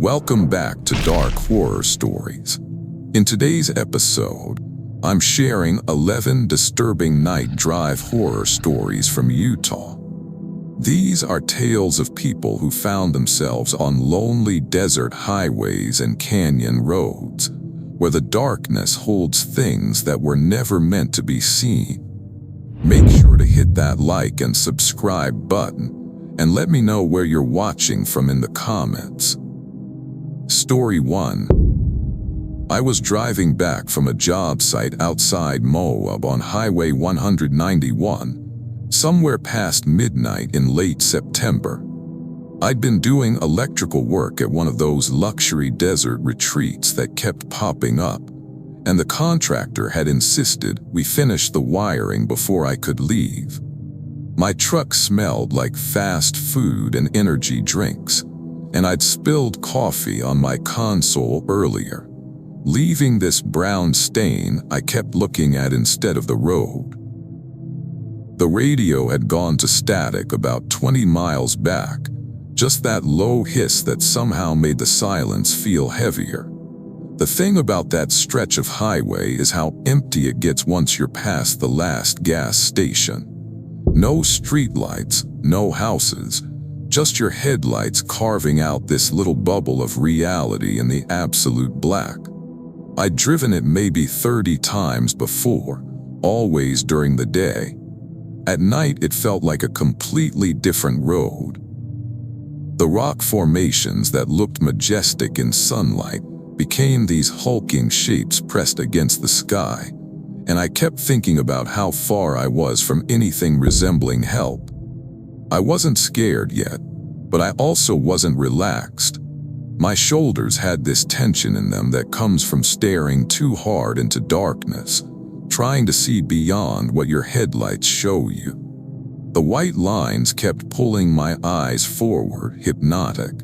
Welcome back to Dark Horror Stories. In today's episode, I'm sharing 11 disturbing night drive horror stories from Utah. These are tales of people who found themselves on lonely desert highways and canyon roads, where the darkness holds things that were never meant to be seen. Make sure to hit that like and subscribe button, and let me know where you're watching from in the comments. Story 1. I was driving back from a job site outside Moab on Highway 191, somewhere past midnight in late September. I'd been doing electrical work at one of those luxury desert retreats that kept popping up, and the contractor had insisted we finish the wiring before I could leave. My truck smelled like fast food and energy drinks, and I'd spilled coffee on my console earlier, leaving this brown stain I kept looking at instead of the road. The radio had gone to static about 20 miles back, just that low hiss that somehow made the silence feel heavier. The thing about that stretch of highway is how empty it gets once you're past the last gas station. No streetlights, no houses, just your headlights carving out this little bubble of reality in the absolute black. I'd driven it maybe 30 times before, always during the day. At night it felt like a completely different road. The rock formations that looked majestic in sunlight became these hulking shapes pressed against the sky, and I kept thinking about how far I was from anything resembling help. I wasn't scared yet, but I also wasn't relaxed. My shoulders had this tension in them that comes from staring too hard into darkness, trying to see beyond what your headlights show you. The white lines kept pulling my eyes forward, hypnotic,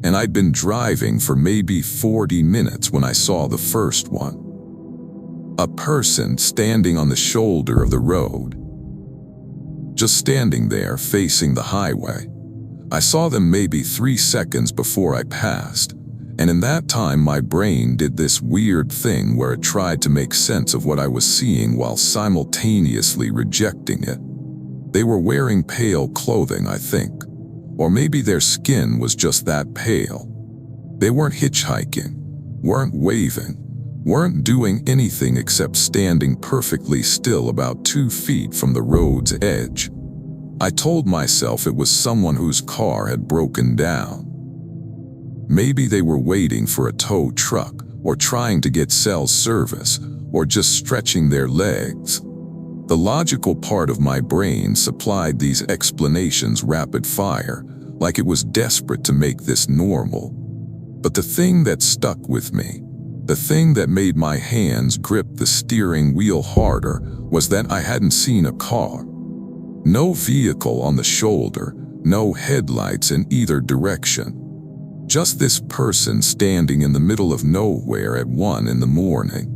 and I'd been driving for maybe 40 minutes when I saw the first one. A person standing on the shoulder of the road. Just standing there facing the highway. I saw them maybe 3 seconds before I passed, and in that time my brain did this weird thing where it tried to make sense of what I was seeing while simultaneously rejecting it. They were wearing pale clothing, I think, or maybe their skin was just that pale. They weren't hitchhiking, weren't waving, weren't doing anything except standing perfectly still about 2 feet from the road's edge. I told myself it was someone whose car had broken down. Maybe they were waiting for a tow truck, or trying to get cell service, or just stretching their legs. The logical part of my brain supplied these explanations rapid fire, like it was desperate to make this normal. But the thing that stuck with me, the thing that made my hands grip the steering wheel harder, was that I hadn't seen a car. No vehicle on the shoulder, no headlights in either direction. Just this person standing in the middle of nowhere at 1 in the morning.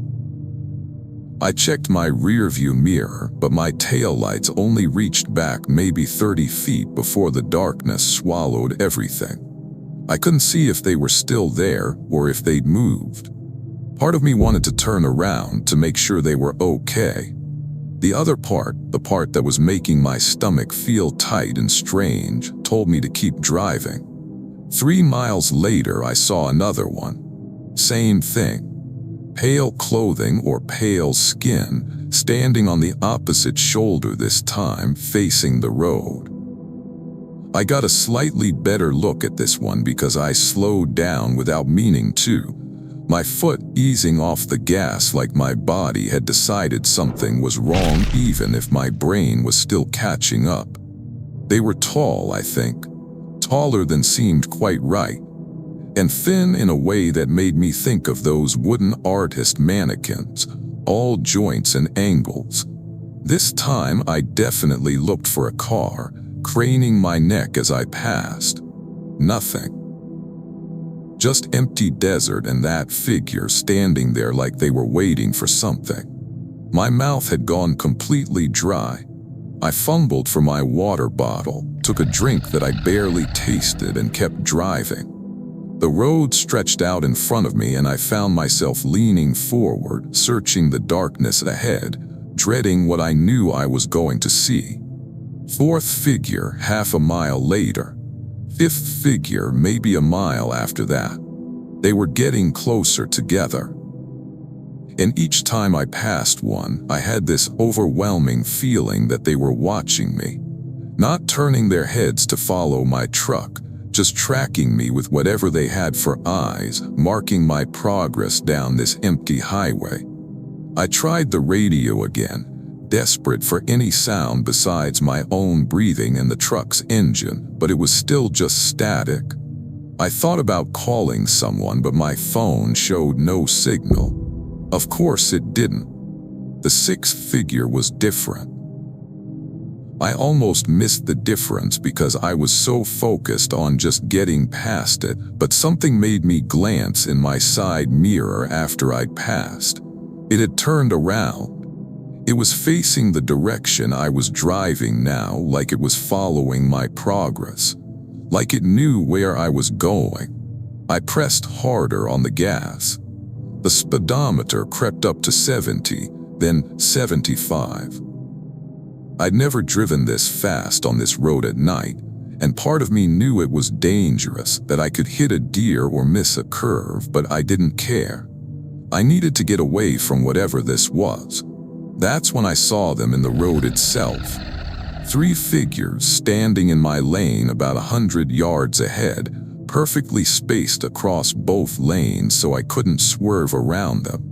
I checked my rearview mirror, but my taillights only reached back maybe 30 feet before the darkness swallowed everything. I couldn't see if they were still there or if they'd moved. Part of me wanted to turn around to make sure they were okay. The other part, the part that was making my stomach feel tight and strange, told me to keep driving. 3 miles later, I saw another one. Same thing. Pale clothing or pale skin, standing on the opposite shoulder this time, facing the road. I got a slightly better look at this one because I slowed down without meaning to, my foot easing off the gas like my body had decided something was wrong even if my brain was still catching up. They were tall, I think, taller than seemed quite right, and thin in a way that made me think of those wooden artist mannequins, all joints and angles. This time I definitely looked for a car, craning my neck as I passed. Nothing. Just empty desert and that figure standing there like they were waiting for something. My mouth had gone completely dry. I fumbled for my water bottle, took a drink that I barely tasted, and kept driving. The road stretched out in front of me and I found myself leaning forward, searching the darkness ahead, dreading what I knew I was going to see. Fourth figure half a mile later. Fifth figure maybe a mile after that. They were getting closer together. And each time I passed one, I had this overwhelming feeling that they were watching me, not turning their heads to follow my truck, just tracking me with whatever they had for eyes, marking my progress down this empty highway. I tried the radio again, desperate for any sound besides my own breathing and the truck's engine, but it was still just static. I thought about calling someone, but my phone showed no signal. Of course it didn't. The sixth figure was different. I almost missed the difference because I was so focused on just getting past it, but something made me glance in my side mirror after I'd passed. It had turned around. It was facing the direction I was driving now, like it was following my progress, like it knew where I was going. I pressed harder on the gas. The speedometer crept up to 70, then 75. I'd never driven this fast on this road at night, and part of me knew it was dangerous, that I could hit a deer or miss a curve, but I didn't care. I needed to get away from whatever this was. That's when I saw them in the road itself. 3 figures standing in my lane about 100 yards ahead, perfectly spaced across both lanes so I couldn't swerve around them.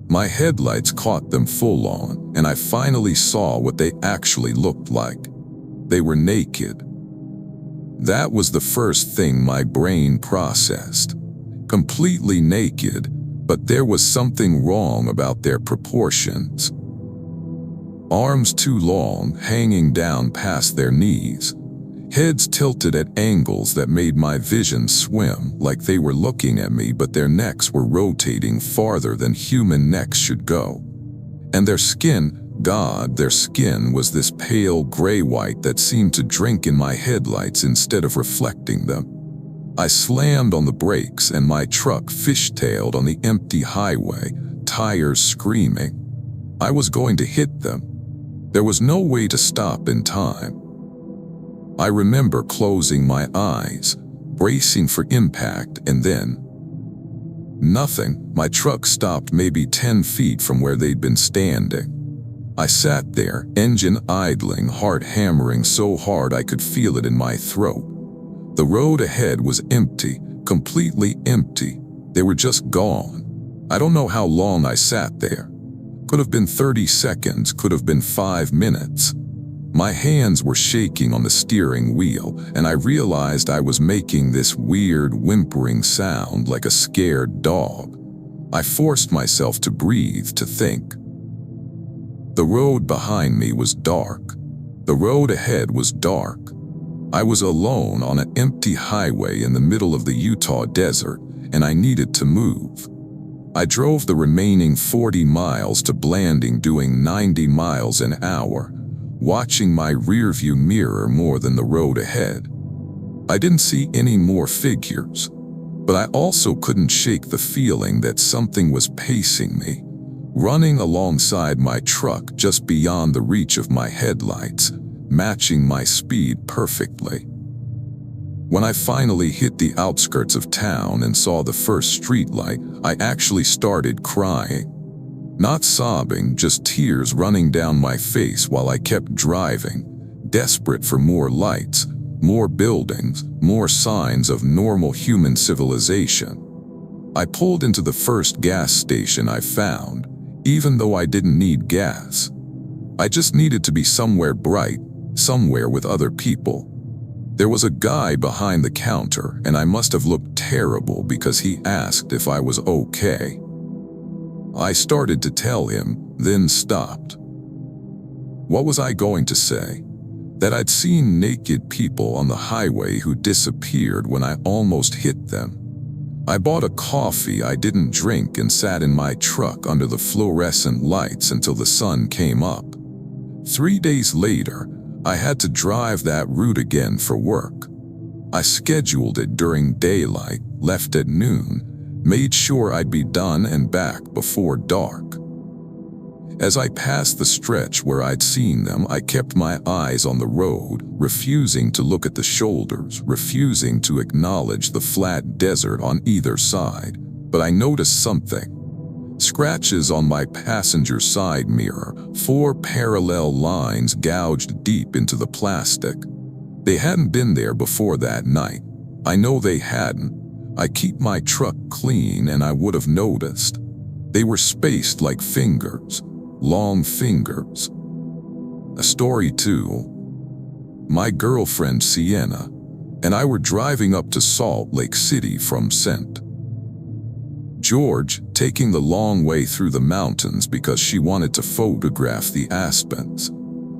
My headlights caught them full on, and I finally saw what they actually looked like. They were naked. That was the first thing my brain processed. Completely naked, but there was something wrong about their proportions. Arms too long, hanging down past their knees. Heads tilted at angles that made my vision swim, like they were looking at me, but their necks were rotating farther than human necks should go. And their skin, God, their skin was this pale gray-white that seemed to drink in my headlights instead of reflecting them. I slammed on the brakes and my truck fishtailed on the empty highway, tires screaming. I was going to hit them. There was no way to stop in time. I remember closing my eyes, bracing for impact, and then nothing. My truck stopped maybe 10 feet from where they'd been standing. I sat there, engine idling, heart hammering so hard I could feel it in my throat. The road ahead was empty, completely empty. They were just gone. I don't know how long I sat there. Could have been 30 seconds, could have been 5 minutes. My hands were shaking on the steering wheel, and I realized I was making this weird whimpering sound like a scared dog. I forced myself to breathe, to think. The road behind me was dark. The road ahead was dark. I was alone on an empty highway in the middle of the Utah desert, and I needed to move. I drove the remaining 40 miles to Blanding, doing 90 miles an hour, watching my rearview mirror more than the road ahead. I didn't see any more figures, but I also couldn't shake the feeling that something was pacing me, running alongside my truck just beyond the reach of my headlights, matching my speed perfectly. When I finally hit the outskirts of town and saw the first streetlight, I actually started crying. Not sobbing, just tears running down my face while I kept driving, desperate for more lights, more buildings, more signs of normal human civilization. I pulled into the first gas station I found, even though I didn't need gas. I just needed to be somewhere bright, somewhere with other people. There was a guy behind the counter, and I must have looked terrible because he asked if I was okay. I started to tell him, then stopped. What was I going to say? That I'd seen naked people on the highway who disappeared when I almost hit them. I bought a coffee I didn't drink and sat in my truck under the fluorescent lights until the sun came up. 3 days later, I had to drive that route again for work. I scheduled it during daylight, left at noon, made sure I'd be done and back before dark. As I passed the stretch where I'd seen them, I kept my eyes on the road, refusing to look at the shoulders, refusing to acknowledge the flat desert on either side. But I noticed something. Scratches on my passenger side mirror, 4 parallel lines gouged deep into the plastic. They hadn't been there before that night. I know they hadn't. I keep my truck clean and I would have noticed. They were spaced like fingers, long fingers. A story too. My girlfriend Sienna and I were driving up to Salt Lake City from St. George, taking the long way through the mountains because she wanted to photograph the aspens.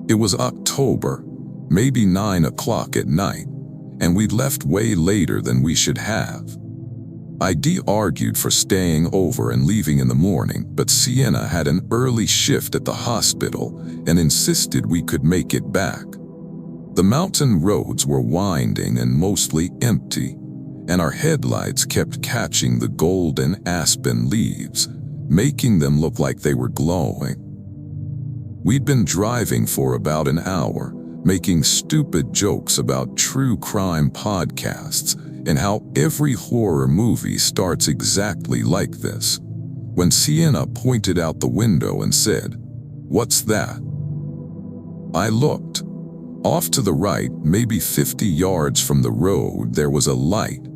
It was October, maybe 9 o'clock at night, and we'd left way later than we should have. I argued for staying over and leaving in the morning, but Sienna had an early shift at the hospital and insisted we could make it back. The mountain roads were winding and mostly empty, and our headlights kept catching the golden aspen leaves, making them look like they were glowing. We'd been driving for about an hour, making stupid jokes about true crime podcasts and how every horror movie starts exactly like this, when Sienna pointed out the window and said, "What's that?" I looked. Off to the right, maybe 50 yards from the road, there was a light.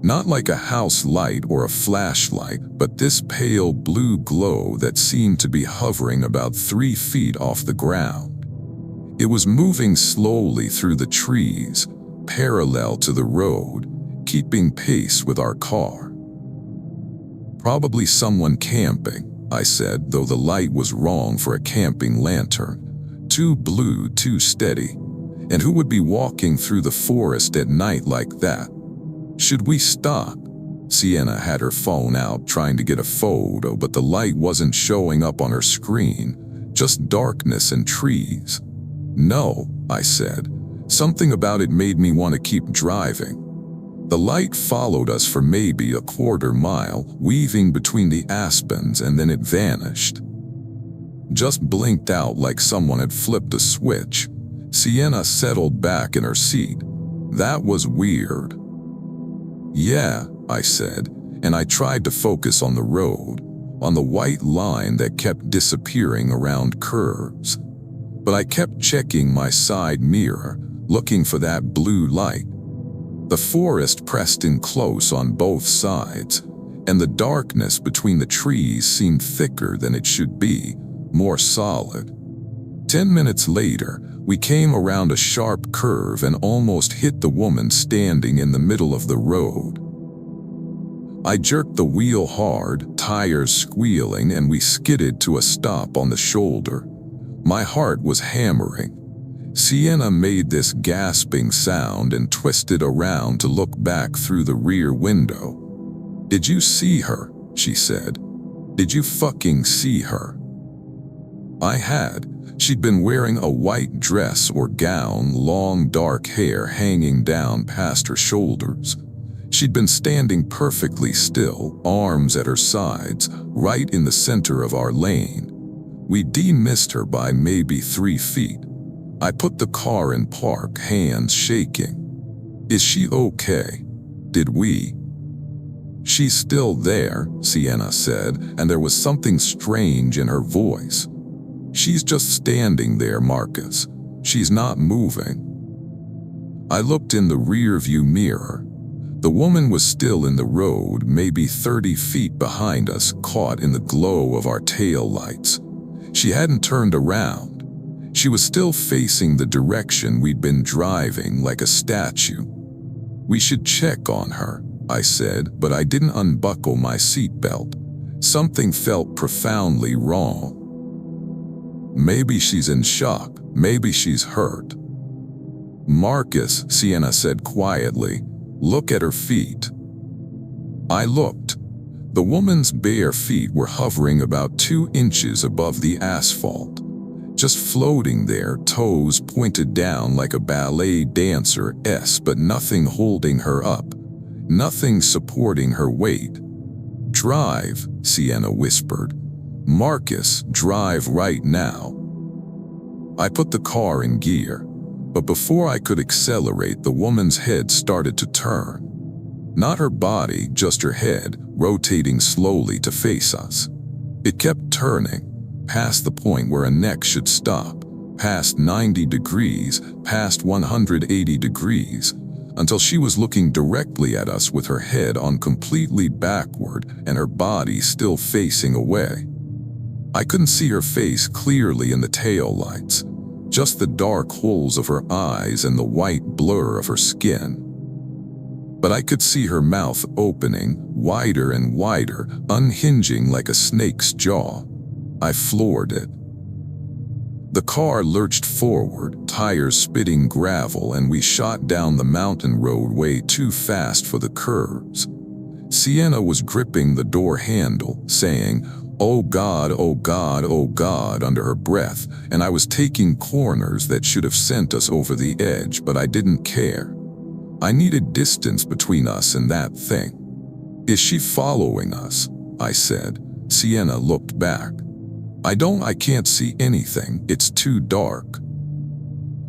Not like a house light or a flashlight, but this pale blue glow that seemed to be hovering about 3 feet off the ground. It was moving slowly through the trees, parallel to the road, keeping pace with our car. "Probably someone camping," I said, though the light was wrong for a camping lantern. Too blue, too steady. And who would be walking through the forest at night like that? "Should we stop?" Sienna had her phone out trying to get a photo, but the light wasn't showing up on her screen, just darkness and trees. "No," I said. Something about it made me want to keep driving. The light followed us for maybe a quarter mile, weaving between the aspens, and then it vanished. Just blinked out like someone had flipped a switch. Sienna settled back in her seat. "That was weird." "Yeah," I said, and I tried to focus on the road, on the white line that kept disappearing around curves. But I kept checking my side mirror, looking for that blue light. The forest pressed in close on both sides, and the darkness between the trees seemed thicker than it should be, more solid. 10 minutes later, we came around a sharp curve and almost hit the woman standing in the middle of the road. I jerked the wheel hard, tires squealing, and we skidded to a stop on the shoulder. My heart was hammering. Sienna made this gasping sound and twisted around to look back through the rear window. "Did you see her?" she said. "Did you fucking see her?" I had. She'd been wearing a white dress or gown, long dark hair hanging down past her shoulders. She'd been standing perfectly still, arms at her sides, right in the center of our lane. We missed her by maybe 3 feet. I put the car in park, hands shaking. "Is she okay? Did we?" "She's still there," Sienna said, and there was something strange in her voice. "She's just standing there, Marcus. She's not moving." I looked in the rearview mirror. The woman was still in the road, maybe 30 feet behind us, caught in the glow of our taillights. She hadn't turned around. She was still facing the direction we'd been driving, like a statue. "We should check on her," I said, but I didn't unbuckle my seatbelt. Something felt profoundly wrong. "Maybe she's in shock. Maybe she's hurt." "Marcus," Sienna said quietly, "look at her feet." I looked. The woman's bare feet were hovering about 2 inches above the asphalt, just floating there, toes pointed down like a ballet dancer's, but nothing holding her up. nothing supporting her weight. "Drive," Sienna whispered. "Marcus, drive right now." I put the car in gear, but before I could accelerate, the woman's head started to turn. Not her body, just her head, rotating slowly to face us. It kept turning, past the point where a neck should stop, past 90 degrees, past 180 degrees, until she was looking directly at us with her head on completely backward and her body still facing away. I couldn't see her face clearly in the taillights, just the dark holes of her eyes and the white blur of her skin. But I could see her mouth opening, wider and wider, unhinging like a snake's jaw. I floored it. The car lurched forward, tires spitting gravel, and we shot down the mountain road way too fast for the curves. Sienna was gripping the door handle, saying, "Oh God, oh God, oh God," under her breath, and I was taking corners that should have sent us over the edge, but I didn't care. I needed distance between us and that thing. "Is she following us?" I said. Sienna looked back. I can't see anything, it's too dark."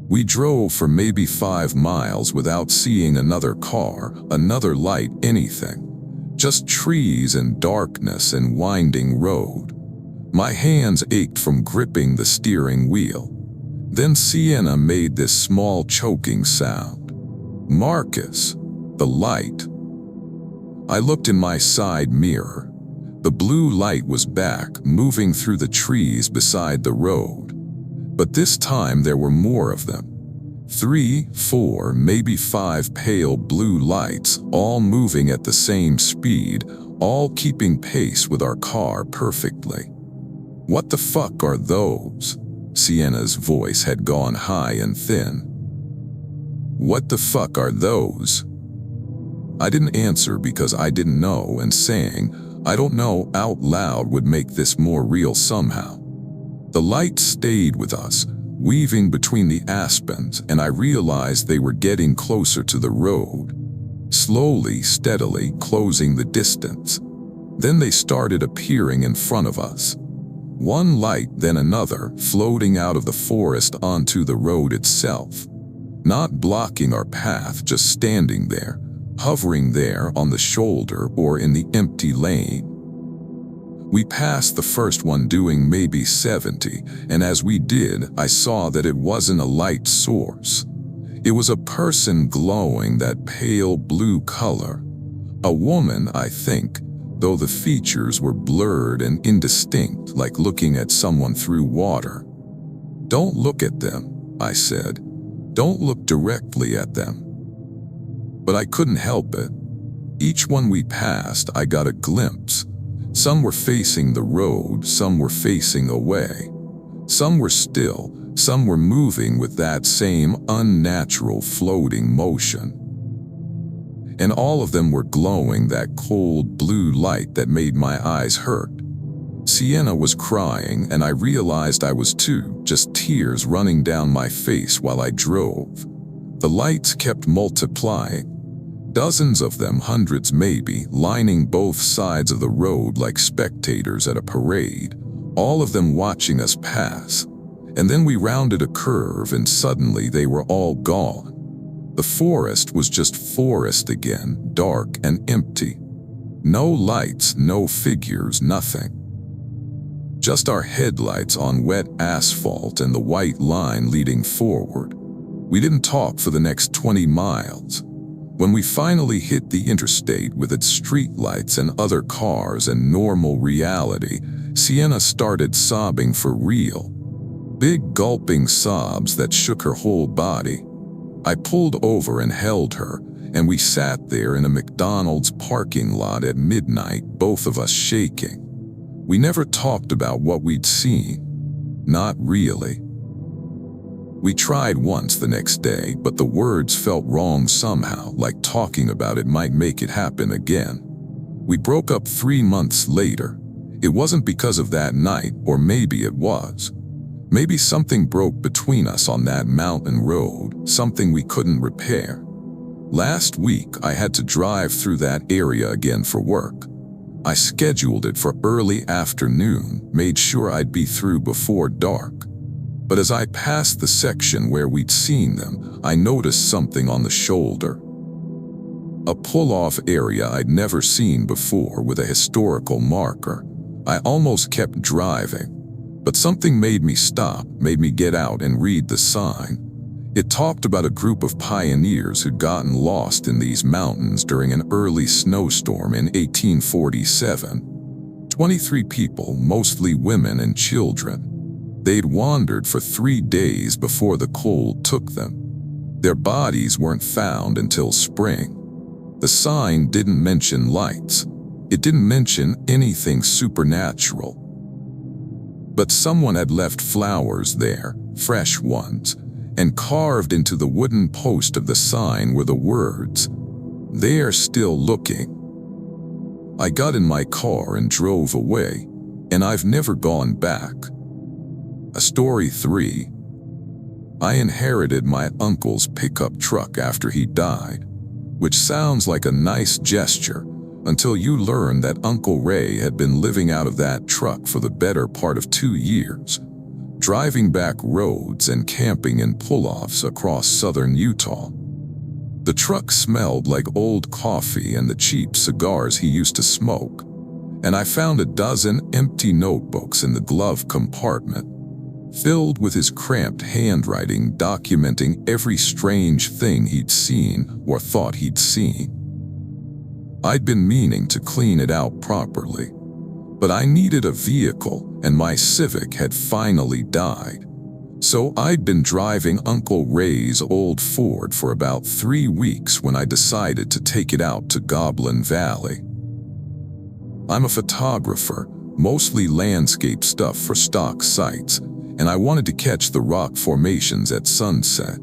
We drove for maybe 5 miles without seeing another car, another light, anything. Just trees and darkness and winding road. My hands ached from gripping the steering wheel. Then Sienna made this small choking sound. "Marcus, the light." I looked in my side mirror. The blue light was back, moving through the trees beside the road. But this time there were more of them. 3, 4, maybe 5 pale blue lights, all moving at the same speed, all keeping pace with our car perfectly. "What the fuck are those?" Sienna's voice had gone high and thin. "What the fuck are those?" I didn't answer because I didn't know, and saying, "I don't know," out loud would make this more real somehow. The lights stayed with us, weaving between the aspens, and I realized they were getting closer to the road. Slowly, steadily, closing the distance. Then they started appearing in front of us. One light, then another, floating out of the forest onto the road itself. Not blocking our path, just standing there, hovering there on the shoulder or in the empty lane. We passed the first one doing maybe 70, and as we did, I saw that it wasn't a light source. It was a person glowing that pale blue color. A woman, I think, though the features were blurred and indistinct, like looking at someone through water. "Don't look at them," I said. "Don't look directly at them." But I couldn't help it. Each one we passed, I got a glimpse. Some were facing the road, some were facing away. Some were still, some were moving with that same unnatural floating motion. And all of them were glowing that cold blue light that made my eyes hurt. Sienna was crying, and I realized I was too, just tears running down my face while I drove. The lights kept multiplying. Dozens of them, hundreds maybe, lining both sides of the road like spectators at a parade, all of them watching us pass. And then we rounded a curve and suddenly they were all gone. The forest was just forest again, dark and empty. No lights, no figures, nothing. Just our headlights on wet asphalt and the white line leading forward. We didn't talk for the next 20 miles. When we finally hit the interstate with its streetlights and other cars and normal reality, Sienna started sobbing for real. Big gulping sobs that shook her whole body. I pulled over and held her, and we sat there in a McDonald's parking lot at midnight, both of us shaking. We never talked about what we'd seen. Not really. We tried once the next day, but the words felt wrong somehow, like talking about it might make it happen again. We broke up 3 months later. It wasn't because of that night, or maybe it was. Maybe something broke between us on that mountain road, something we couldn't repair. Last week, I had to drive through that area again for work. I scheduled it for early afternoon, made sure I'd be through before dark. But as I passed the section where we'd seen them, I noticed something on the shoulder. A pull-off area I'd never seen before with a historical marker. I almost kept driving, but something made me stop, made me get out and read the sign. It talked about a group of pioneers who'd gotten lost in these mountains during an early snowstorm in 1847. 23 people, mostly women and children. They'd wandered for 3 days before the cold took them. Their bodies weren't found until spring. The sign didn't mention lights. It didn't mention anything supernatural. But someone had left flowers there, fresh ones, and carved into the wooden post of the sign were the words, "They're still looking." I got in my car and drove away, and I've never gone back. Story 3. I inherited my uncle's pickup truck after he died, which sounds like a nice gesture until you learn that Uncle Ray had been living out of that truck for the better part of 2 years, driving back roads and camping in pull-offs across southern Utah. The truck smelled like old coffee and the cheap cigars he used to smoke, and I found a dozen empty notebooks in the glove compartment, filled with his cramped handwriting documenting every strange thing he'd seen or thought he'd seen. I'd been meaning to clean it out properly, but I needed a vehicle and my Civic had finally died. So I'd been driving Uncle Ray's old Ford for about 3 weeks when I decided to take it out to Goblin Valley. I'm a photographer, mostly landscape stuff for stock sites, and I wanted to catch the rock formations at sunset.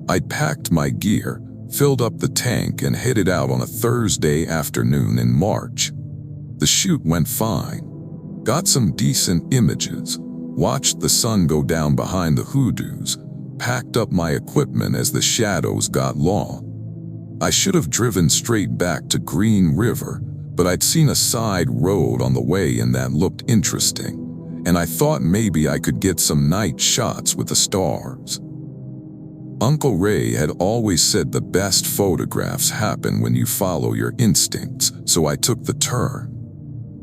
I'd packed my gear, filled up the tank, and headed out on a Thursday afternoon in March. The shoot went fine. Got some decent images, watched the sun go down behind the hoodoos, packed up my equipment as the shadows got long. I should have driven straight back to Green River, but I'd seen a side road on the way and that looked interesting, and I thought maybe I could get some night shots with the stars. Uncle Ray had always said the best photographs happen when you follow your instincts, so I took the turn.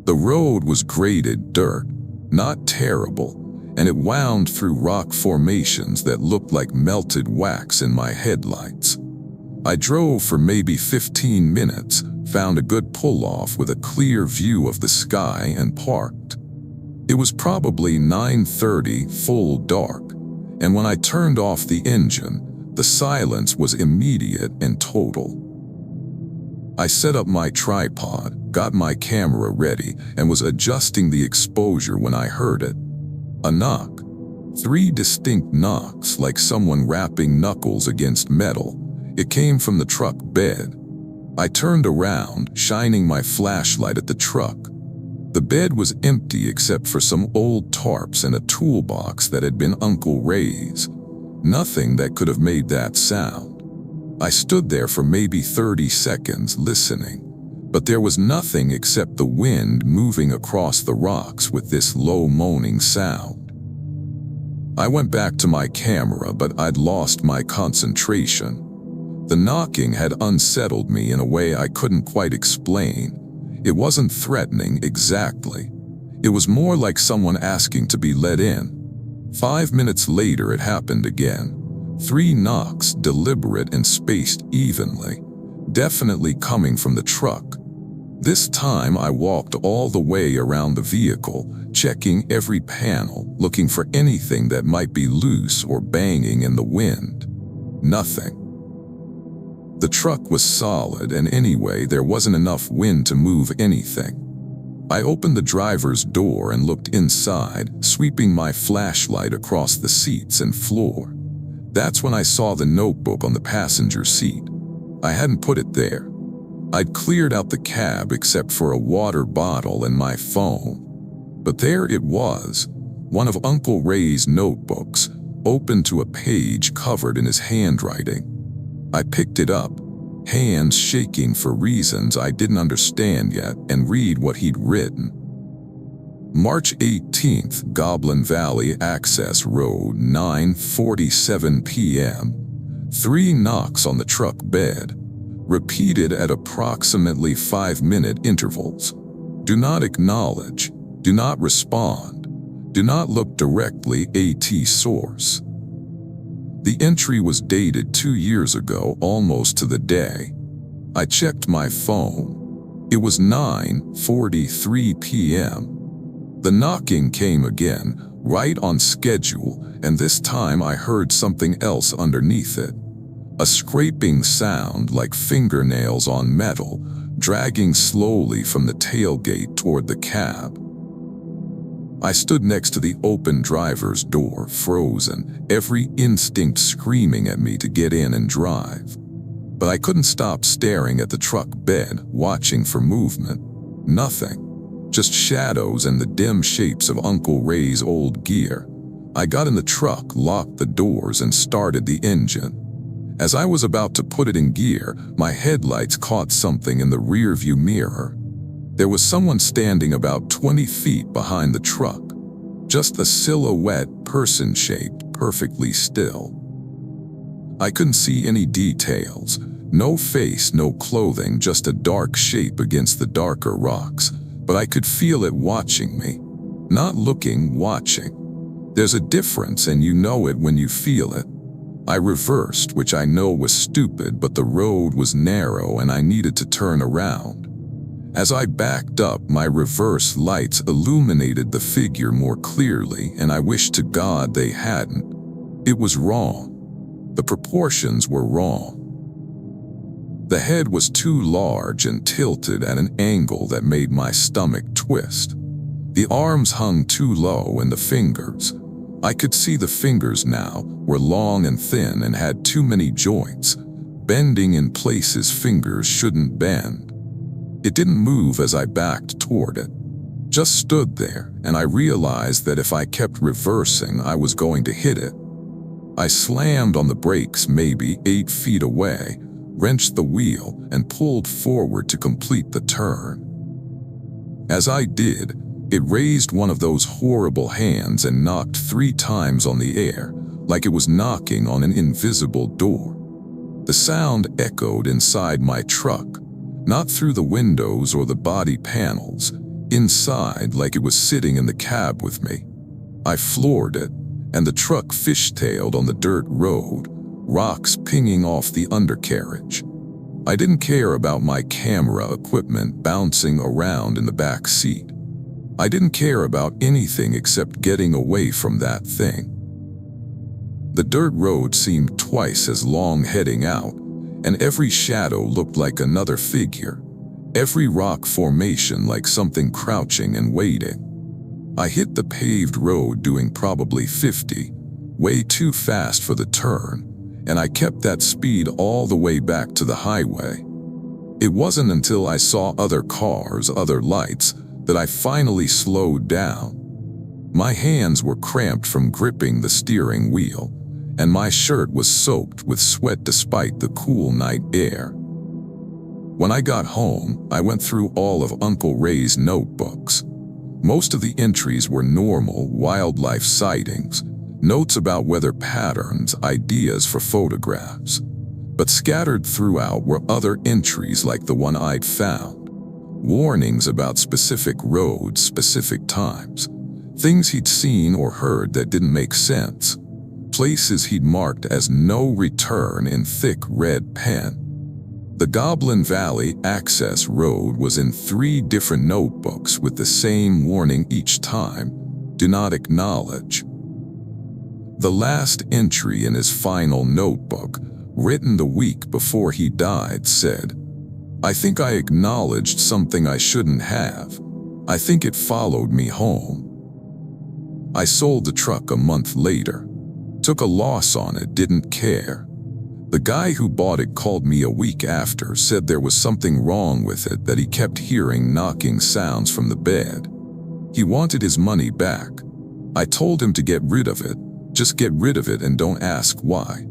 The road was graded dirt, not terrible, and it wound through rock formations that looked like melted wax in my headlights. I drove for maybe 15 minutes, found a good pull-off with a clear view of the sky and parked. It was probably 9:30, full dark, and when I turned off the engine, the silence was immediate and total. I set up my tripod, got my camera ready, and was adjusting the exposure when I heard it. A knock. 3 distinct knocks like someone rapping knuckles against metal. It came from the truck bed. I turned around, shining my flashlight at the truck. The bed was empty except for some old tarps and a toolbox that had been Uncle Ray's. Nothing that could have made that sound. I stood there for maybe 30 seconds listening, but there was nothing except the wind moving across the rocks with this low moaning sound. I went back to my camera, but I'd lost my concentration. The knocking had unsettled me in a way I couldn't quite explain. It wasn't threatening exactly. It was more like someone asking to be let in. 5 minutes later it happened again. 3 knocks, deliberate and spaced evenly, definitely coming from the truck. This time I walked all the way around the vehicle, checking every panel, looking for anything that might be loose or banging in the wind. Nothing. The truck was solid, and anyway, there wasn't enough wind to move anything. I opened the driver's door and looked inside, sweeping my flashlight across the seats and floor. That's when I saw the notebook on the passenger seat. I hadn't put it there. I'd cleared out the cab except for a water bottle and my phone. But there it was, one of Uncle Ray's notebooks, open to a page covered in his handwriting. I picked it up, hands shaking for reasons I didn't understand yet, and read what he'd written. March 18th, Goblin Valley Access Road, 9:47 p.m. 3 knocks on the truck bed, repeated at approximately 5-minute intervals. Do not acknowledge, do not respond, do not look directly at source. The entry was dated 2 years ago, almost to the day. I checked my phone. It was 9:43 p.m. The knocking came again, right on schedule, and this time I heard something else underneath it. A scraping sound like fingernails on metal, dragging slowly from the tailgate toward the cab. I stood next to the open driver's door, frozen, every instinct screaming at me to get in and drive. But I couldn't stop staring at the truck bed, watching for movement. Nothing. Just shadows and the dim shapes of Uncle Ray's old gear. I got in the truck, locked the doors, and started the engine. As I was about to put it in gear, my headlights caught something in the rearview mirror. There was someone standing about 20 feet behind the truck. Just a silhouette, person-shaped, perfectly still. I couldn't see any details. No face, no clothing, just a dark shape against the darker rocks. But I could feel it watching me. Not looking, watching. There's a difference, and you know it when you feel it. I reversed, which I know was stupid, but the road was narrow and I needed to turn around. As I backed up, my reverse lights illuminated the figure more clearly, and I wished to God they hadn't. It was wrong. The proportions were wrong. The head was too large and tilted at an angle that made my stomach twist. The arms hung too low, and the fingers, I could see the fingers now, were long and thin and had too many joints, bending in places fingers shouldn't bend. It didn't move as I backed toward it. Just stood there, and I realized that if I kept reversing, I was going to hit it. I slammed on the brakes maybe 8 feet away, wrenched the wheel, and pulled forward to complete the turn. As I did, it raised one of those horrible hands and knocked 3 times on the air, like it was knocking on an invisible door. The sound echoed inside my truck, not through the windows or the body panels, inside like it was sitting in the cab with me. I floored it, and the truck fishtailed on the dirt road, rocks pinging off the undercarriage. I didn't care about my camera equipment bouncing around in the back seat. I didn't care about anything except getting away from that thing. The dirt road seemed twice as long heading out, and every shadow looked like another figure, every rock formation like something crouching and waiting. I hit the paved road doing probably 50, way too fast for the turn, and I kept that speed all the way back to the highway. It wasn't until I saw other cars, other lights, that I finally slowed down. My hands were cramped from gripping the steering wheel, and my shirt was soaked with sweat despite the cool night air. When I got home, I went through all of Uncle Ray's notebooks. Most of the entries were normal wildlife sightings, notes about weather patterns, ideas for photographs. But scattered throughout were other entries like the one I'd found. Warnings about specific roads, specific times. Things he'd seen or heard that didn't make sense. Places he'd marked as no return in thick red pen. The Goblin Valley Access Road was in 3 different notebooks with the same warning each time: do not acknowledge. The last entry in his final notebook, written the week before he died, said, "I think I acknowledged something I shouldn't have. I think it followed me home." I sold the truck a month later. Took a loss on it, didn't care. The guy who bought it called me a week after, said there was something wrong with it, that he kept hearing knocking sounds from the bed. He wanted his money back. I told him to get rid of it. Just get rid of it and don't ask why.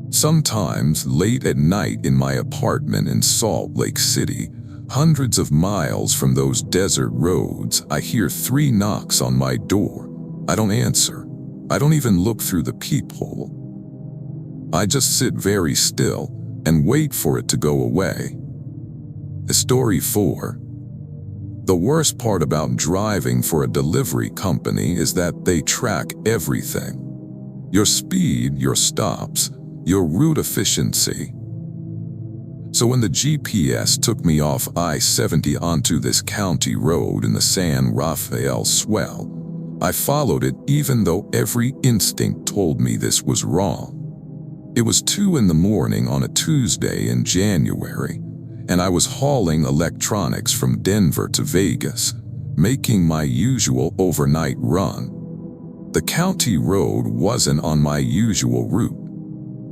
Sometimes late at night in my apartment in Salt Lake City, hundreds of miles from those desert roads, I hear 3 knocks on my door. I don't answer. I don't even look through the peephole. I just sit very still and wait for it to go away. Story 4. The worst part about driving for a delivery company is that they track everything. Your speed, your stops, your route efficiency. So when the GPS took me off I-70 onto this county road in the San Rafael Swell, I followed it even though every instinct told me this was wrong. It was 2 in the morning on a Tuesday in January, and I was hauling electronics from Denver to Vegas, making my usual overnight run. The county road wasn't on my usual route.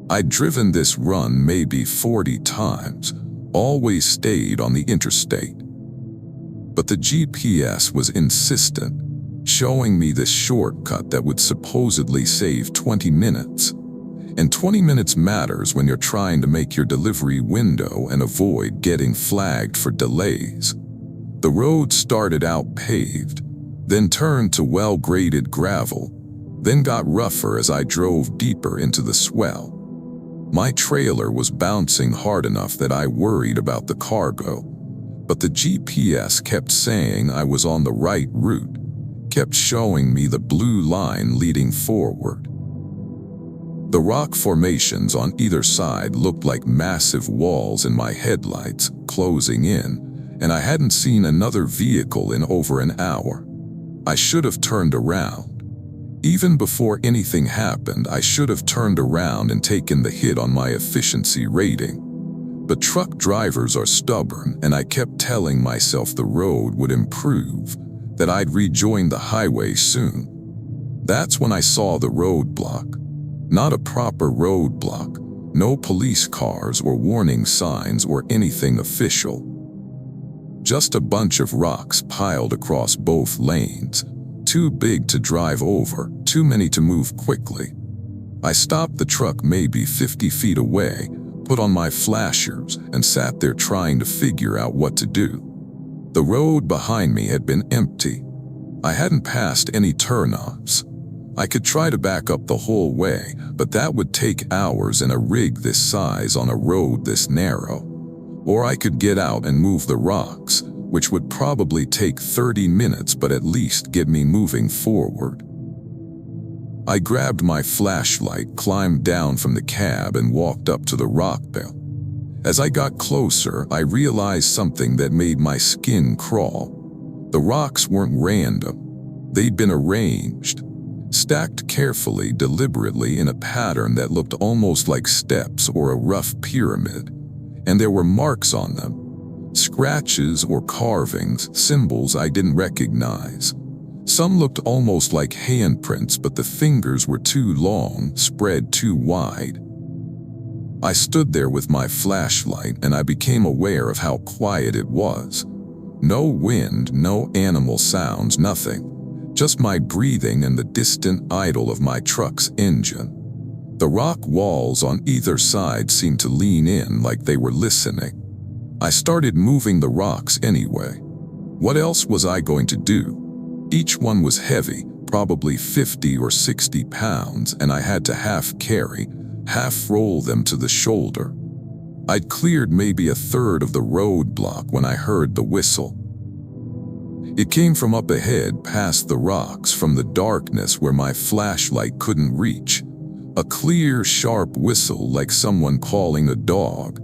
I'd driven this run maybe 40 times, always stayed on the interstate. But the GPS was insistent, showing me this shortcut that would supposedly save 20 minutes. And 20 minutes matters when you're trying to make your delivery window and avoid getting flagged for delays. The road started out paved, then turned to well-graded gravel, then got rougher as I drove deeper into the swell. My trailer was bouncing hard enough that I worried about the cargo, but the GPS kept saying I was on the right route, kept showing me the blue line leading forward. The rock formations on either side looked like massive walls in my headlights, closing in, and I hadn't seen another vehicle in over an hour. I should have turned around. Even before anything happened, I should have turned around and taken the hit on my efficiency rating. But truck drivers are stubborn, and I kept telling myself the road would improve, that I'd rejoin the highway soon. That's when I saw the roadblock. Not a proper roadblock, no police cars or warning signs or anything official. Just a bunch of rocks piled across both lanes, too big to drive over, too many to move quickly. I stopped the truck maybe 50 feet away, put on my flashers, and sat there trying to figure out what to do. The road behind me had been empty. I hadn't passed any turnoffs. I could try to back up the whole way, but that would take hours in a rig this size on a road this narrow. Or I could get out and move the rocks, which would probably take 30 minutes but at least get me moving forward. I grabbed my flashlight, climbed down from the cab, and walked up to the rock pile. As I got closer, I realized something that made my skin crawl. The rocks weren't random. They'd been arranged, stacked carefully, deliberately in a pattern that looked almost like steps or a rough pyramid, and there were marks on them, scratches or carvings, symbols I didn't recognize. Some looked almost like handprints, but the fingers were too long, spread too wide. I stood there with my flashlight, and I became aware of how quiet it was. No wind, no animal sounds, nothing. Just my breathing and the distant idle of my truck's engine. The rock walls on either side seemed to lean in like they were listening. I started moving the rocks anyway. What else was I going to do? Each one was heavy, probably 50 or 60 pounds, and I had to half carry, half roll them to the shoulder. I'd cleared maybe a third of the roadblock when I heard the whistle. It came from up ahead, past the rocks, from the darkness where my flashlight couldn't reach. A clear, sharp whistle like someone calling a dog.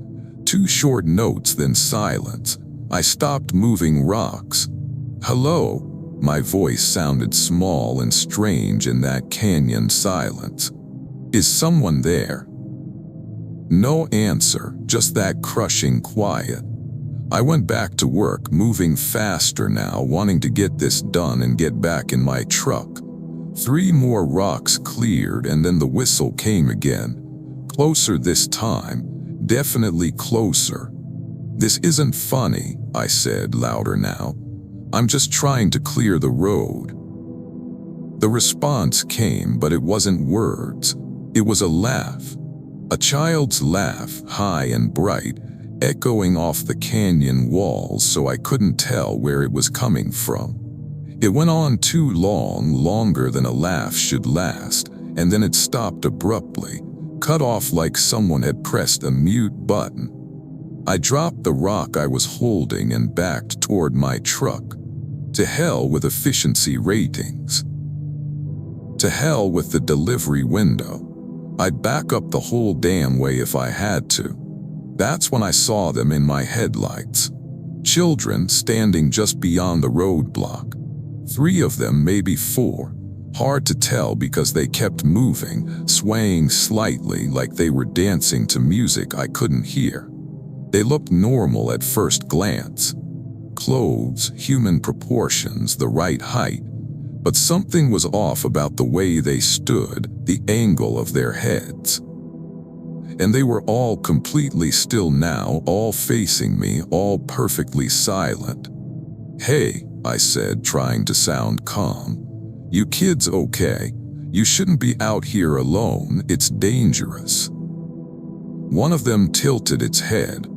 2 short notes, then silence. I stopped moving rocks. "Hello?" My voice sounded small and strange in that canyon silence. "Is someone there?" No answer, just that crushing quiet. I went back to work, moving faster now, wanting to get this done and get back in my truck. 3 more rocks cleared, and then the whistle came again. Closer this time, definitely closer. "This isn't funny," I said, louder now. "I'm just trying to clear the road." The response came, but it wasn't words. It was a laugh. A child's laugh, high and bright, echoing off the canyon walls so I couldn't tell where it was coming from. It went on too long, longer than a laugh should last, and then it stopped abruptly, cut off like someone had pressed a mute button. I dropped the rock I was holding and backed toward my truck. To hell with efficiency ratings. To hell with the delivery window. I'd back up the whole damn way if I had to. That's when I saw them in my headlights. Children standing just beyond the roadblock. 3 of them, maybe 4. Hard to tell because they kept moving, swaying slightly like they were dancing to music I couldn't hear. They looked normal at first glance. Clothes, human proportions, the right height. But something was off about the way they stood, the angle of their heads. And they were all completely still now, all facing me, all perfectly silent. "Hey," I said, trying to sound calm. "You kids okay? You shouldn't be out here alone, it's dangerous." One of them tilted its head.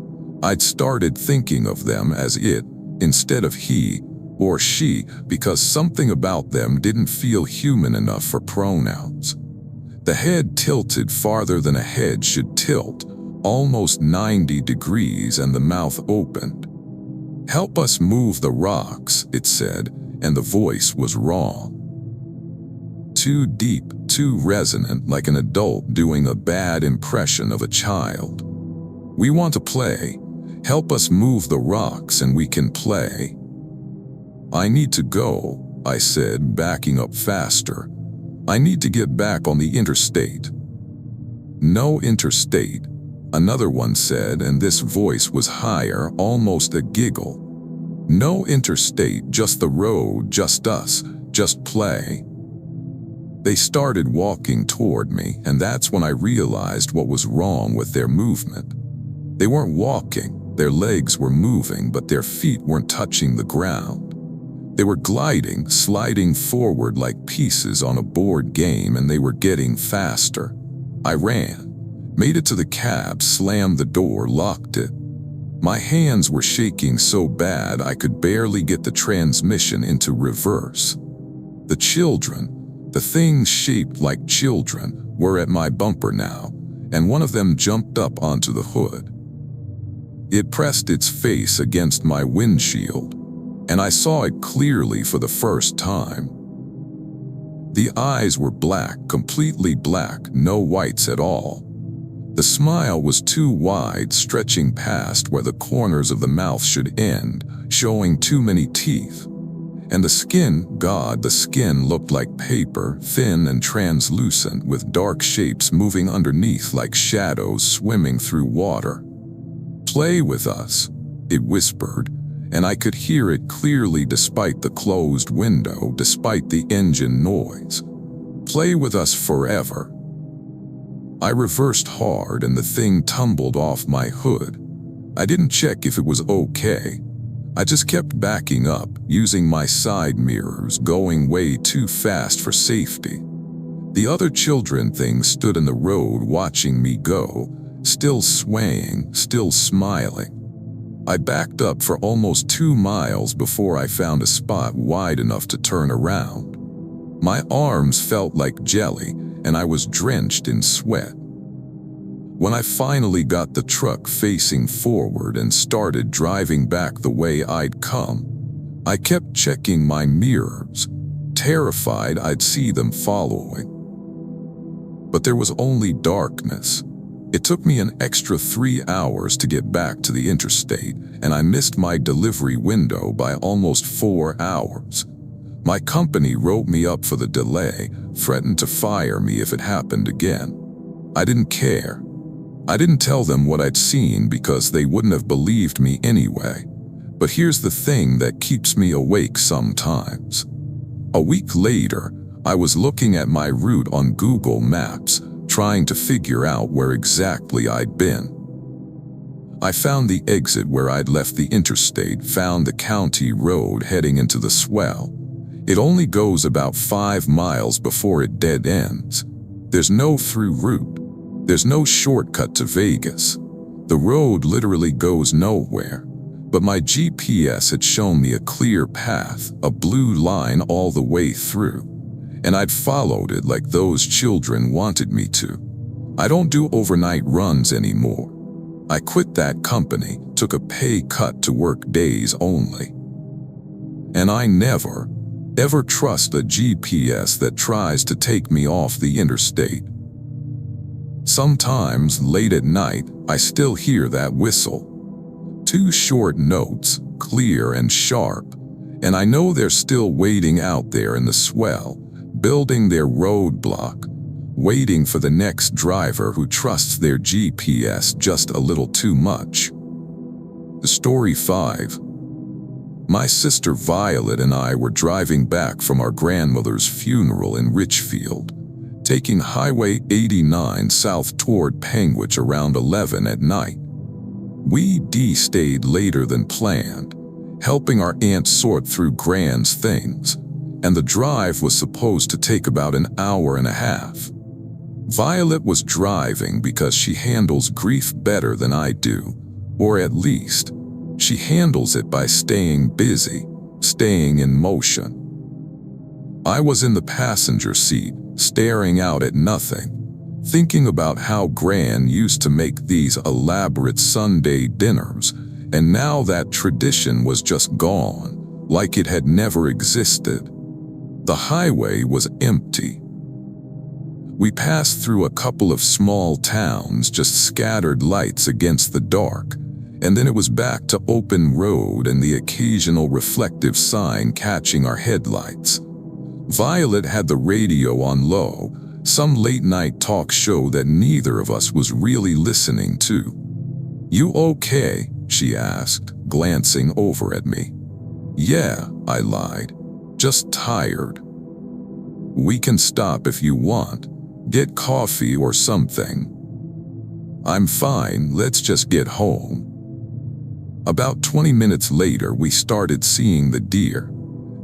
I'd started thinking of them as it, instead of he or she, because something about them didn't feel human enough for pronouns. The head tilted farther than a head should tilt, almost 90 degrees, and the mouth opened. "Help us move the rocks," it said, and the voice was raw. Too deep, too resonant, like an adult doing a bad impression of a child. "We want to play. Help us move the rocks and we can play." "I need to go," I said, backing up faster. "I need to get back on the interstate." "No interstate," another one said, and this voice was higher, almost a giggle. "No interstate, just the road, just us, just play." They started walking toward me, and that's when I realized what was wrong with their movement. They weren't walking, their legs were moving, but their feet weren't touching the ground. They were gliding, sliding forward like pieces on a board game, and they were getting faster. I ran, made it to the cab, slammed the door, locked it. My hands were shaking so bad I could barely get the transmission into reverse. The children, the things shaped like children, were at my bumper now, and one of them jumped up onto the hood. It pressed its face against my windshield, and I saw it clearly for the first time. The eyes were black, completely black, no whites at all. The smile was too wide, stretching past where the corners of the mouth should end, showing too many teeth. And the skin, God, the skin looked like paper, thin and translucent, with dark shapes moving underneath like shadows swimming through water. "Play with us," it whispered, and I could hear it clearly despite the closed window, despite the engine noise. "Play with us forever." I reversed hard and the thing tumbled off my hood. I didn't check if it was okay. I just kept backing up, using my side mirrors, going way too fast for safety. The other children thing stood in the road watching me go, still swaying, still smiling. I backed up for almost 2 miles before I found a spot wide enough to turn around. My arms felt like jelly, and I was drenched in sweat. When I finally got the truck facing forward and started driving back the way I'd come, I kept checking my mirrors, terrified I'd see them following. But there was only darkness. It took me an extra 3 hours to get back to the interstate, and I missed my delivery window by almost 4 hours. My company wrote me up for the delay, threatened to fire me if it happened again. I didn't care. I didn't tell them what I'd seen because they wouldn't have believed me anyway. But here's the thing that keeps me awake sometimes. A week later, I was looking at my route on Google Maps, trying to figure out where exactly I'd been. I found the exit where I'd left the interstate, found the county road heading into the swell. It only goes about 5 miles before it dead ends. There's no through route. There's no shortcut to Vegas. The road literally goes nowhere. But my GPS had shown me a clear path, a blue line all the way through, and I'd followed it like those children wanted me to. I don't do overnight runs anymore. I quit that company, took a pay cut to work days only. And I never, ever trust a GPS that tries to take me off the interstate. Sometimes, late at night, I still hear that whistle. 2 short notes, clear and sharp, and I know they're still waiting out there in the swell, building their roadblock, waiting for the next driver who trusts their GPS just a little too much. Story 5. My sister Violet and I were driving back from our grandmother's funeral in Richfield, taking Highway 89 south toward Panguitch around 11 at night. We stayed later than planned, helping our aunt sort through Gran's things, and the drive was supposed to take about an hour and a half. Violet was driving because she handles grief better than I do, or at least, she handles it by staying busy, staying in motion. I was in the passenger seat, staring out at nothing, thinking about how Gran used to make these elaborate Sunday dinners, and now that tradition was just gone, like it had never existed. The highway was empty. We passed through a couple of small towns, just scattered lights against the dark, and then it was back to open road and the occasional reflective sign catching our headlights. Violet had the radio on low, some late-night talk show that neither of us was really listening to. "You okay?" she asked, glancing over at me. "Yeah," I lied. "Just tired." "We can stop if you want. Get coffee or something." "I'm fine, let's just get home." About 20 minutes later, we started seeing the deer.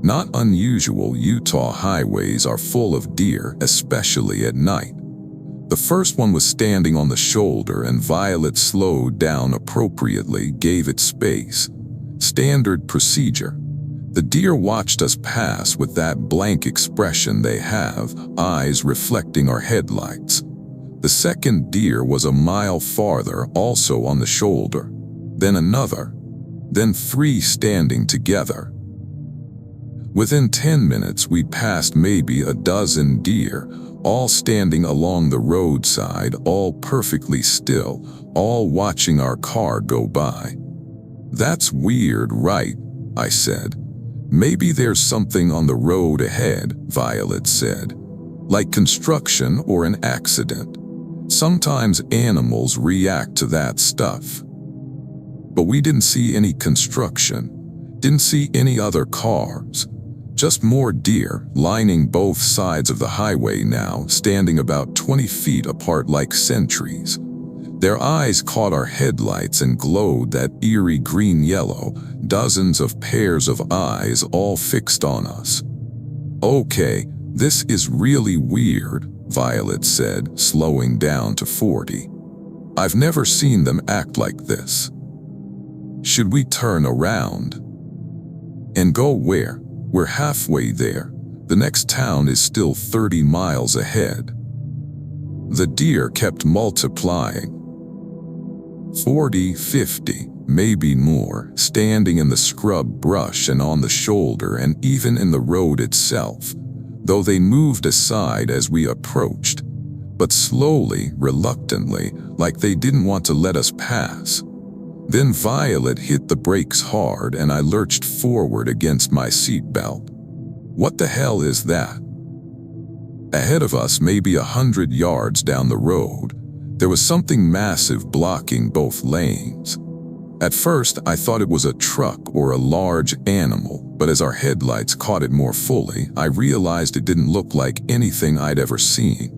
Not unusual, Utah highways are full of deer, especially at night. The first one was standing on the shoulder, and Violet slowed down appropriately, gave it space. Standard procedure. The deer watched us pass with that blank expression they have, eyes reflecting our headlights. The second deer was a mile farther, also on the shoulder. Then another. Then 3 standing together. Within 10 minutes, we passed maybe a dozen deer, all standing along the roadside, all perfectly still, all watching our car go by. "That's weird, right?" I said. "Maybe there's something on the road ahead," Violet said. "Like construction or an accident. Sometimes animals react to that stuff." But we didn't see any construction, didn't see any other cars. Just more deer, lining both sides of the highway now, standing about 20 feet apart like sentries. Their eyes caught our headlights and glowed that eerie green-yellow, dozens of pairs of eyes all fixed on us. "Okay, this is really weird," Violet said, slowing down to 40. "I've never seen them act like this. Should we turn around?" "And go where? We're halfway there. The next town is still 30 miles ahead." The deer kept multiplying. 40, 50, maybe more, standing in the scrub brush and on the shoulder and even in the road itself, though they moved aside as we approached, but slowly, reluctantly, like they didn't want to let us pass. Then Violet hit the brakes hard and I lurched forward against my seatbelt. What the hell is that? Ahead of us, maybe 100 yards down the road, there was something massive blocking both lanes. At first, I thought it was a truck or a large animal, but as our headlights caught it more fully, I realized it didn't look like anything I'd ever seen.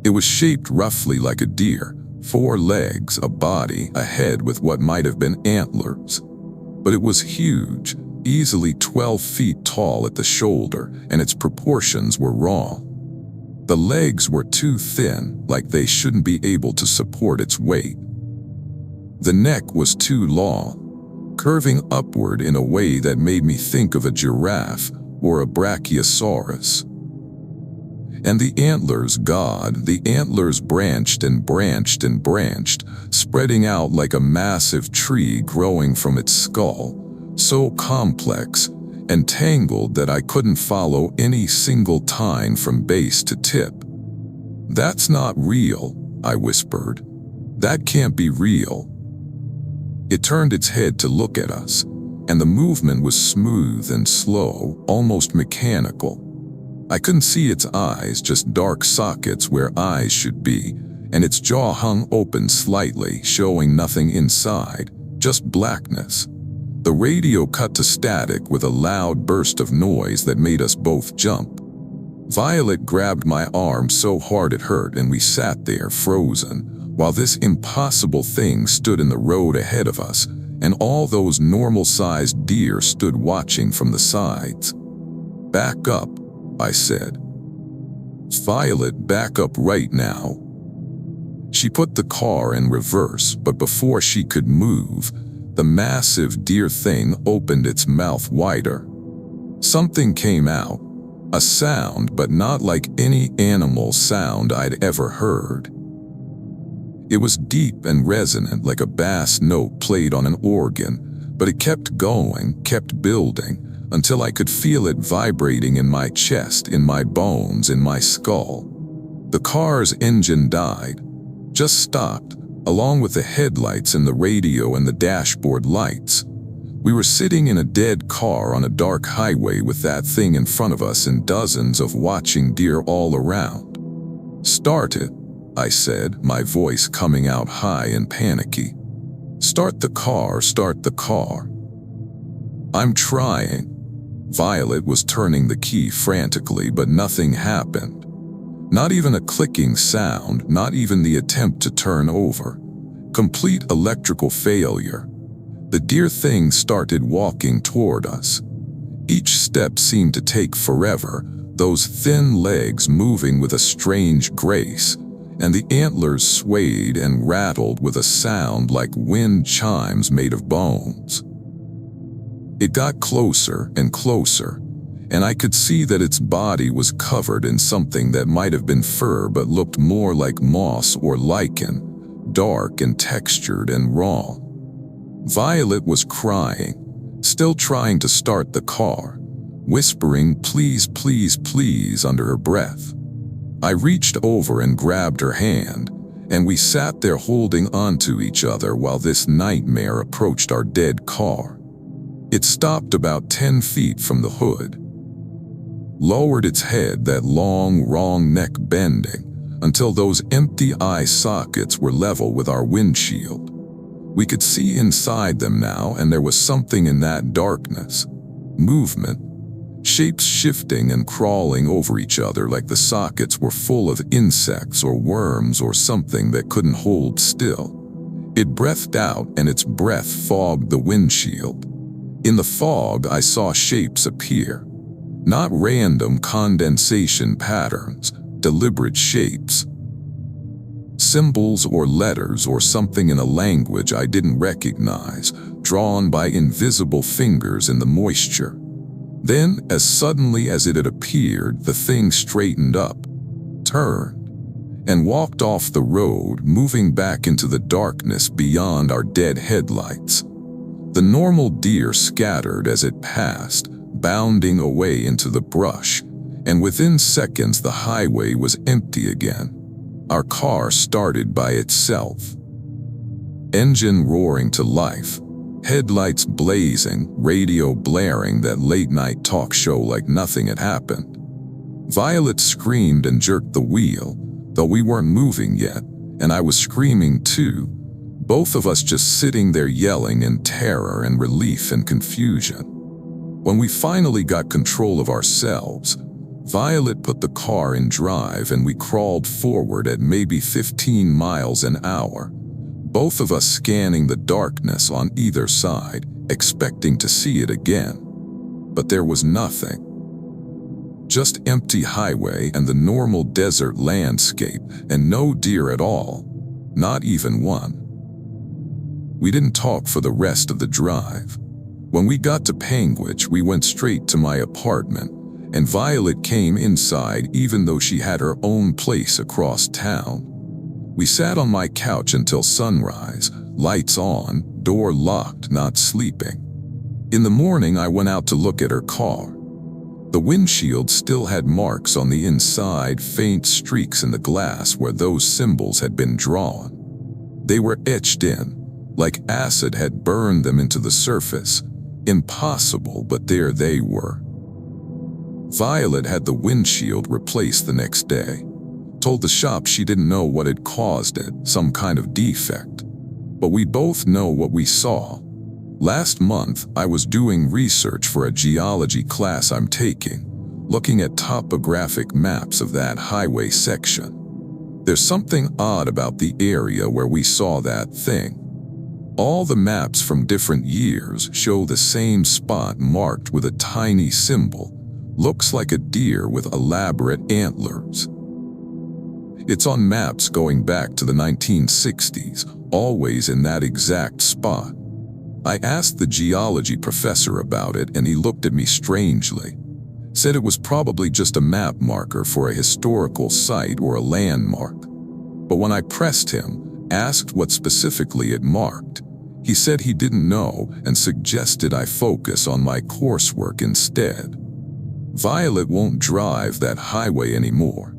It was shaped roughly like a deer. 4 legs, a body, a head with what might have been antlers. But it was huge, easily 12 feet tall at the shoulder, and its proportions were wrong. The legs were too thin, like they shouldn't be able to support its weight. The neck was too long, curving upward in a way that made me think of a giraffe or a brachiosaurus. And the antlers, God, the antlers branched and branched and branched, spreading out like a massive tree growing from its skull, so complex and tangled that I couldn't follow any single tine from base to tip. "That's not real," I whispered. "That can't be real." It turned its head to look at us, and the movement was smooth and slow, almost mechanical. I couldn't see its eyes, just dark sockets where eyes should be, and its jaw hung open slightly, showing nothing inside, just blackness. The radio cut to static with a loud burst of noise that made us both jump. Violet grabbed my arm so hard it hurt, and we sat there frozen, while this impossible thing stood in the road ahead of us, and all those normal-sized deer stood watching from the sides. "Back up," I said. "Violet, back up right now." She put the car in reverse, but before she could move, the massive deer thing opened its mouth wider. Something came out, a sound, but not like any animal sound I'd ever heard. It was deep and resonant, like a bass note played on an organ, but it kept going, kept building, until I could feel it vibrating in my chest, in my bones, in my skull. The car's engine died, just stopped, along with the headlights and the radio and the dashboard lights. We were sitting in a dead car on a dark highway with that thing in front of us and dozens of watching deer all around. "Start it," I said, my voice coming out high and panicky. "Start the car, start the car." "I'm trying." Violet was turning the key frantically, but nothing happened. Not even a clicking sound, not even the attempt to turn over. Complete electrical failure. The deer thing started walking toward us. Each step seemed to take forever, those thin legs moving with a strange grace, and the antlers swayed and rattled with a sound like wind chimes made of bones. It got closer and closer, and I could see that its body was covered in something that might have been fur but looked more like moss or lichen, dark and textured and raw. Violet was crying, still trying to start the car, whispering "please, please, please" under her breath. I reached over and grabbed her hand, and we sat there holding onto each other while this nightmare approached our dead car. It stopped about 10 feet from the hood, lowered its head, that long, wrong neck bending, until those empty eye sockets were level with our windshield. We could see inside them now, and there was something in that darkness. Movement. Shapes shifting and crawling over each other like the sockets were full of insects or worms or something that couldn't hold still. It breathed out, and its breath fogged the windshield. In the fog, I saw shapes appear. Not random condensation patterns, deliberate shapes. Symbols or letters or something in a language I didn't recognize, drawn by invisible fingers in the moisture. Then, as suddenly as it had appeared, the thing straightened up, turned, and walked off the road, moving back into the darkness beyond our dead headlights. The normal deer scattered as it passed, bounding away into the brush, and within seconds the highway was empty again. Our car started by itself. Engine roaring to life, headlights blazing, radio blaring that late-night talk show like nothing had happened. Violet screamed and jerked the wheel, though we weren't moving yet, and I was screaming too, both of us just sitting there yelling in terror and relief and confusion. When we finally got control of ourselves, Violet put the car in drive and we crawled forward at maybe 15 miles an hour, both of us scanning the darkness on either side, expecting to see it again. But there was nothing. Just empty highway and the normal desert landscape, and no deer at all. Not even one. We didn't talk for the rest of the drive. When we got to Panguitch, we went straight to my apartment, and Violet came inside even though she had her own place across town. We sat on my couch until sunrise, lights on, door locked, not sleeping. In the morning, I went out to look at her car. The windshield still had marks on the inside, faint streaks in the glass where those symbols had been drawn. They were etched in, like acid had burned them into the surface. Impossible, but there they were. Violet had the windshield replaced the next day. Told the shop she didn't know what had caused it, some kind of defect. But we both know what we saw. Last month, I was doing research for a geology class I'm taking, looking at topographic maps of that highway section. There's something odd about the area where we saw that thing. All the maps from different years show the same spot marked with a tiny symbol. Looks like a deer with elaborate antlers. It's on maps going back to the 1960s, always in that exact spot. I asked the geology professor about it and he looked at me strangely. Said it was probably just a map marker for a historical site or a landmark. But when I pressed him, asked what specifically it marked, he said he didn't know and suggested I focus on my coursework instead. Violet won't drive that highway anymore.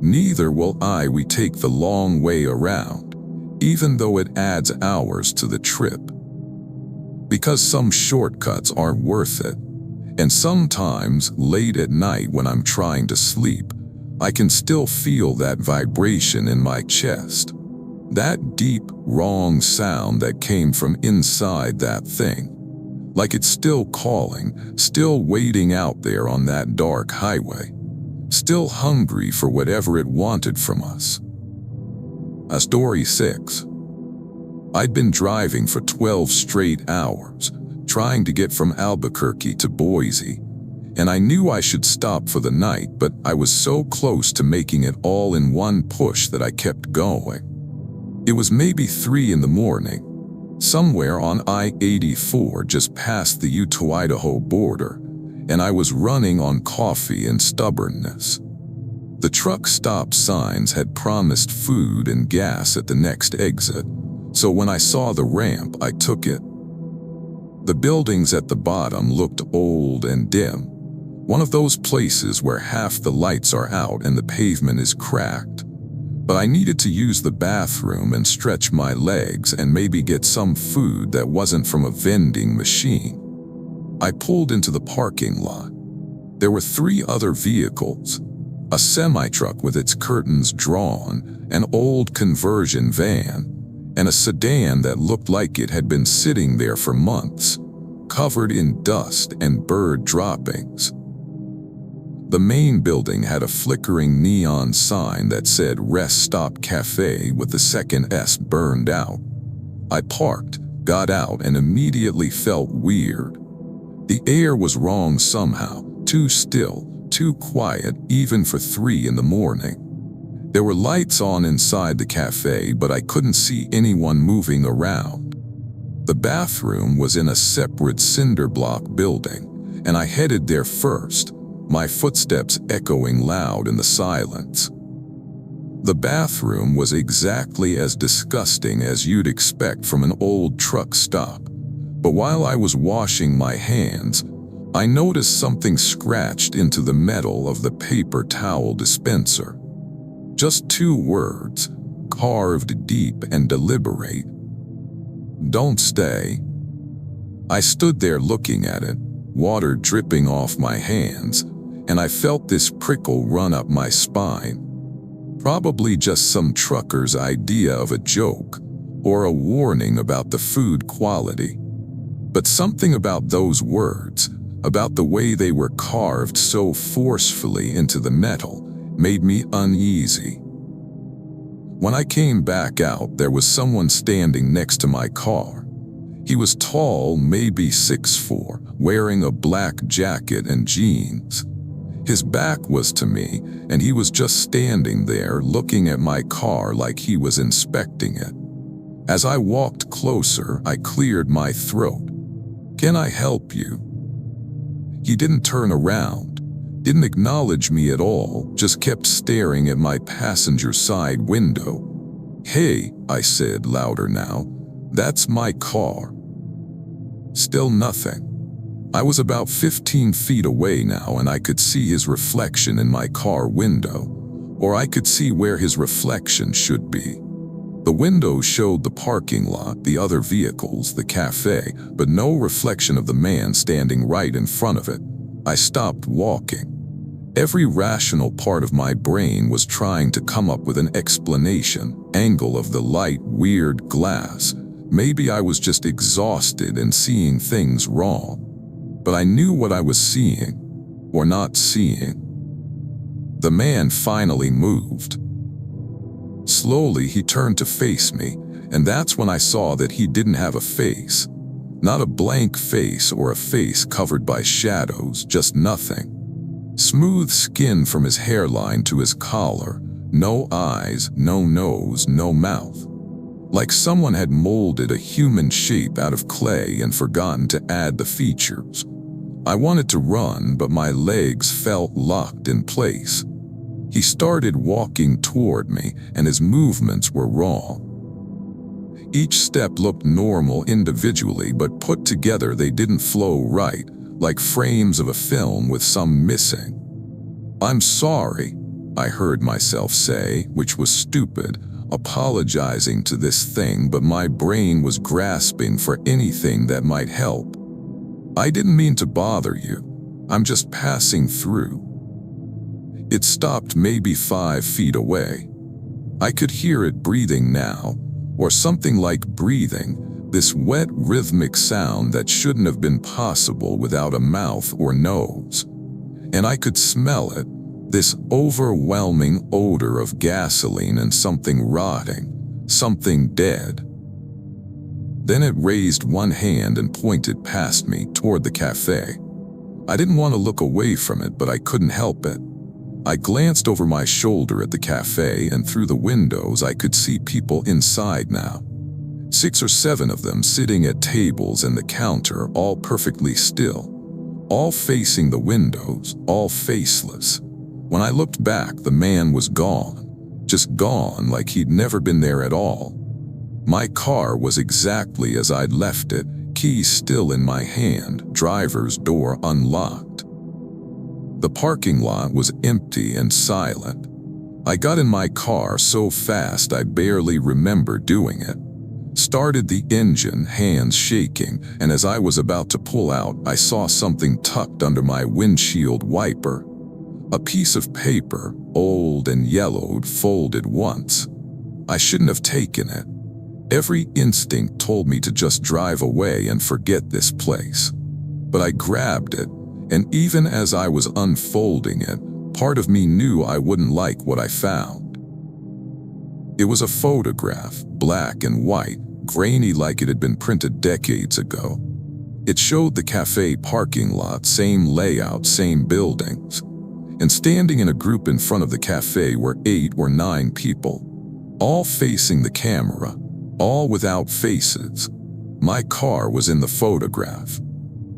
Neither will I. We take the long way around, even though it adds hours to the trip. Because some shortcuts aren't worth it. And sometimes, late at night when I'm trying to sleep, I can still feel that vibration in my chest. That deep, wrong sound that came from inside that thing. Like it's still calling, still waiting out there on that dark highway. Still hungry for whatever it wanted from us. Story 6. I'd been driving for 12 straight hours, trying to get from Albuquerque to Boise, and I knew I should stop for the night, but I was so close to making it all in one push that I kept going. It was maybe 3 in the morning, somewhere on I-84 just past the Utah-Idaho border, and I was running on coffee and stubbornness. The truck stop signs had promised food and gas at the next exit, so when I saw the ramp, I took it. The buildings at the bottom looked old and dim, one of those places where half the lights are out and the pavement is cracked. But I needed to use the bathroom and stretch my legs and maybe get some food that wasn't from a vending machine. I pulled into the parking lot. There were 3 other vehicles, a semi-truck with its curtains drawn, an old conversion van, and a sedan that looked like it had been sitting there for months, covered in dust and bird droppings. The main building had a flickering neon sign that said Rest Stop Cafe with the second S burned out. I parked, got out, and immediately felt weird. The air was wrong somehow, too still, too quiet, even for 3 in the morning. There were lights on inside the cafe, but I couldn't see anyone moving around. The bathroom was in a separate cinder block building, and I headed there first, my footsteps echoing loud in the silence. The bathroom was exactly as disgusting as you'd expect from an old truck stop, but while I was washing my hands, I noticed something scratched into the metal of the paper towel dispenser. Just 2 words, carved deep and deliberate. Don't stay. I stood there looking at it, water dripping off my hands, and I felt this prickle run up my spine. Probably just some trucker's idea of a joke, or a warning about the food quality. But something about those words, about the way they were carved so forcefully into the metal, made me uneasy. When I came back out, there was someone standing next to my car. He was tall, maybe 6'4", wearing a black jacket and jeans. His back was to me, and he was just standing there looking at my car like he was inspecting it. As I walked closer, I cleared my throat. "Can I help you?" He didn't turn around, didn't acknowledge me at all, just kept staring at my passenger side window. "Hey," I said louder now, "that's my car." Still nothing. I was about 15 feet away now, and I could see his reflection in my car window, or I could see where his reflection should be. The window showed the parking lot, the other vehicles, the cafe, but no reflection of the man standing right in front of it. I stopped walking. Every rational part of my brain was trying to come up with an explanation. Angle of the light, weird glass. Maybe I was just exhausted and seeing things wrong. But I knew what I was seeing, or not seeing. The man finally moved. Slowly, he turned to face me, and that's when I saw that he didn't have a face. Not a blank face or a face covered by shadows, just nothing. Smooth skin from his hairline to his collar, no eyes, no nose, no mouth. Like someone had molded a human shape out of clay and forgotten to add the features. I wanted to run, but my legs felt locked in place. He started walking toward me, and his movements were wrong. Each step looked normal individually, but put together they didn't flow right, like frames of a film with some missing. "I'm sorry," I heard myself say, which was stupid, apologizing to this thing, but my brain was grasping for anything that might help. "I didn't mean to bother you. I'm just passing through." It stopped maybe 5 feet away. I could hear it breathing now, or something like breathing, this wet rhythmic sound that shouldn't have been possible without a mouth or nose. And I could smell it, this overwhelming odor of gasoline and something rotting, something dead. Then it raised one hand and pointed past me toward the cafe. I didn't want to look away from it, but I couldn't help it. I glanced over my shoulder at the cafe, and through the windows I could see people inside now. 6 or 7 of them sitting at tables and the counter, all perfectly still. All facing the windows, all faceless. When I looked back, the man was gone. Just gone, like he'd never been there at all. My car was exactly as I'd left it, keys still in my hand, driver's door unlocked. The parking lot was empty and silent. I got in my car so fast I barely remember doing it. Started the engine, hands shaking, and as I was about to pull out, I saw something tucked under my windshield wiper. A piece of paper, old and yellowed, folded once. I shouldn't have taken it. Every instinct told me to just drive away and forget this place. But I grabbed it, and even as I was unfolding it, part of me knew I wouldn't like what I found. It was a photograph, black and white, grainy like it had been printed decades ago. It showed the cafe parking lot, same layout, same buildings. And standing in a group in front of the cafe were 8 or 9 people, all facing the camera, all without faces. My car was in the photograph.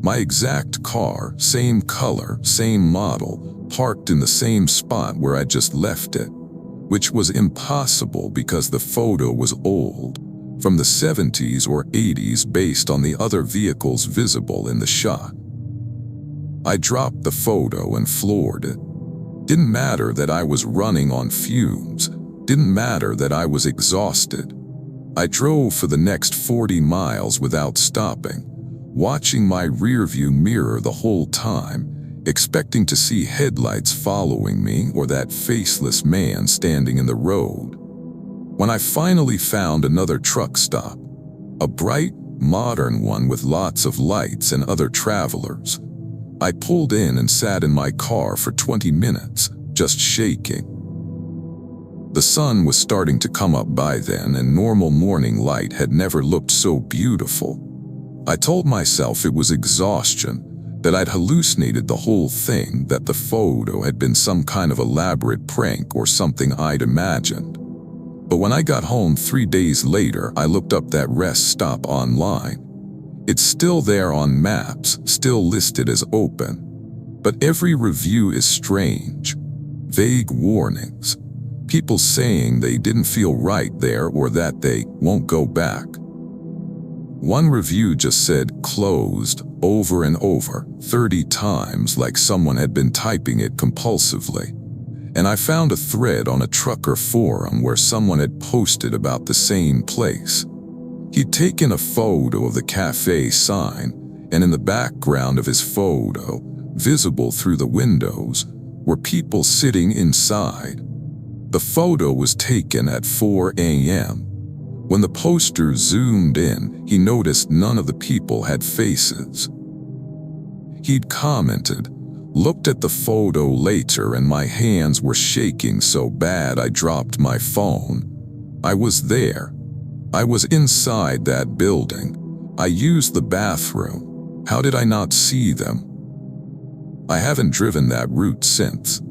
My exact car, same color, same model, parked in the same spot where I just left it, which was impossible because the photo was old, from the 70s or 80s based on the other vehicles visible in the shot. I dropped the photo and floored it. Didn't matter that I was running on fumes, didn't matter that I was exhausted. I drove for the next 40 miles without stopping, watching my rearview mirror the whole time, expecting to see headlights following me or that faceless man standing in the road. When I finally found another truck stop, a bright, modern one with lots of lights and other travelers, I pulled in and sat in my car for 20 minutes, just shaking. The sun was starting to come up by then, and normal morning light had never looked so beautiful. I told myself it was exhaustion, that I'd hallucinated the whole thing, that the photo had been some kind of elaborate prank or something I'd imagined. But when I got home 3 days later, I looked up that rest stop online. It's still there on maps, still listed as open. But every review is strange. Vague warnings. People saying they didn't feel right there or that they won't go back. One review just said "closed" over and over 30 times, like someone had been typing it compulsively. And I found a thread on a trucker forum where someone had posted about the same place. He'd taken a photo of the cafe sign, and in the background of his photo, visible through the windows, were people sitting inside. The photo was taken at 4 a.m. When the poster zoomed in, he noticed none of the people had faces. He'd commented, "Looked at the photo later and my hands were shaking so bad I dropped my phone. I was there. I was inside that building. I used the bathroom. How did I not see them?" I haven't driven that route since.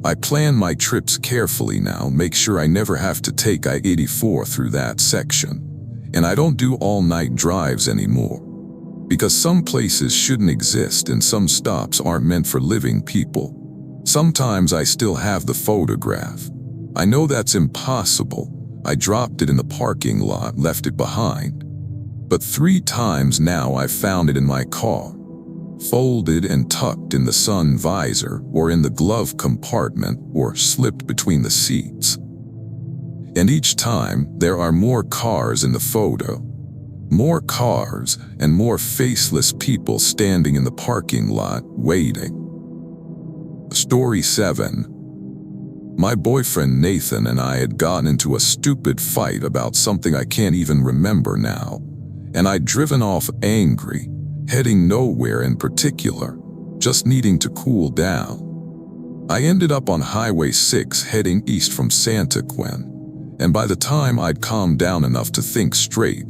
I plan my trips carefully now, make sure I never have to take I-84 through that section. And I don't do all-night drives anymore. Because some places shouldn't exist and some stops aren't meant for living people. Sometimes I still have the photograph. I know that's impossible. I dropped it in the parking lot, left it behind. But 3 times now I've found it in my car, folded and tucked in the sun visor or in the glove compartment or slipped between the seats. And each time there are more cars in the photo. More cars and more faceless people standing in the parking lot waiting. Story 7. My boyfriend Nathan and I had gotten into a stupid fight about something I can't even remember now, and I'd driven off angry, heading nowhere in particular, just needing to cool down. I ended up on Highway 6 heading east from Santa Quin, and by the time I'd calmed down enough to think straight,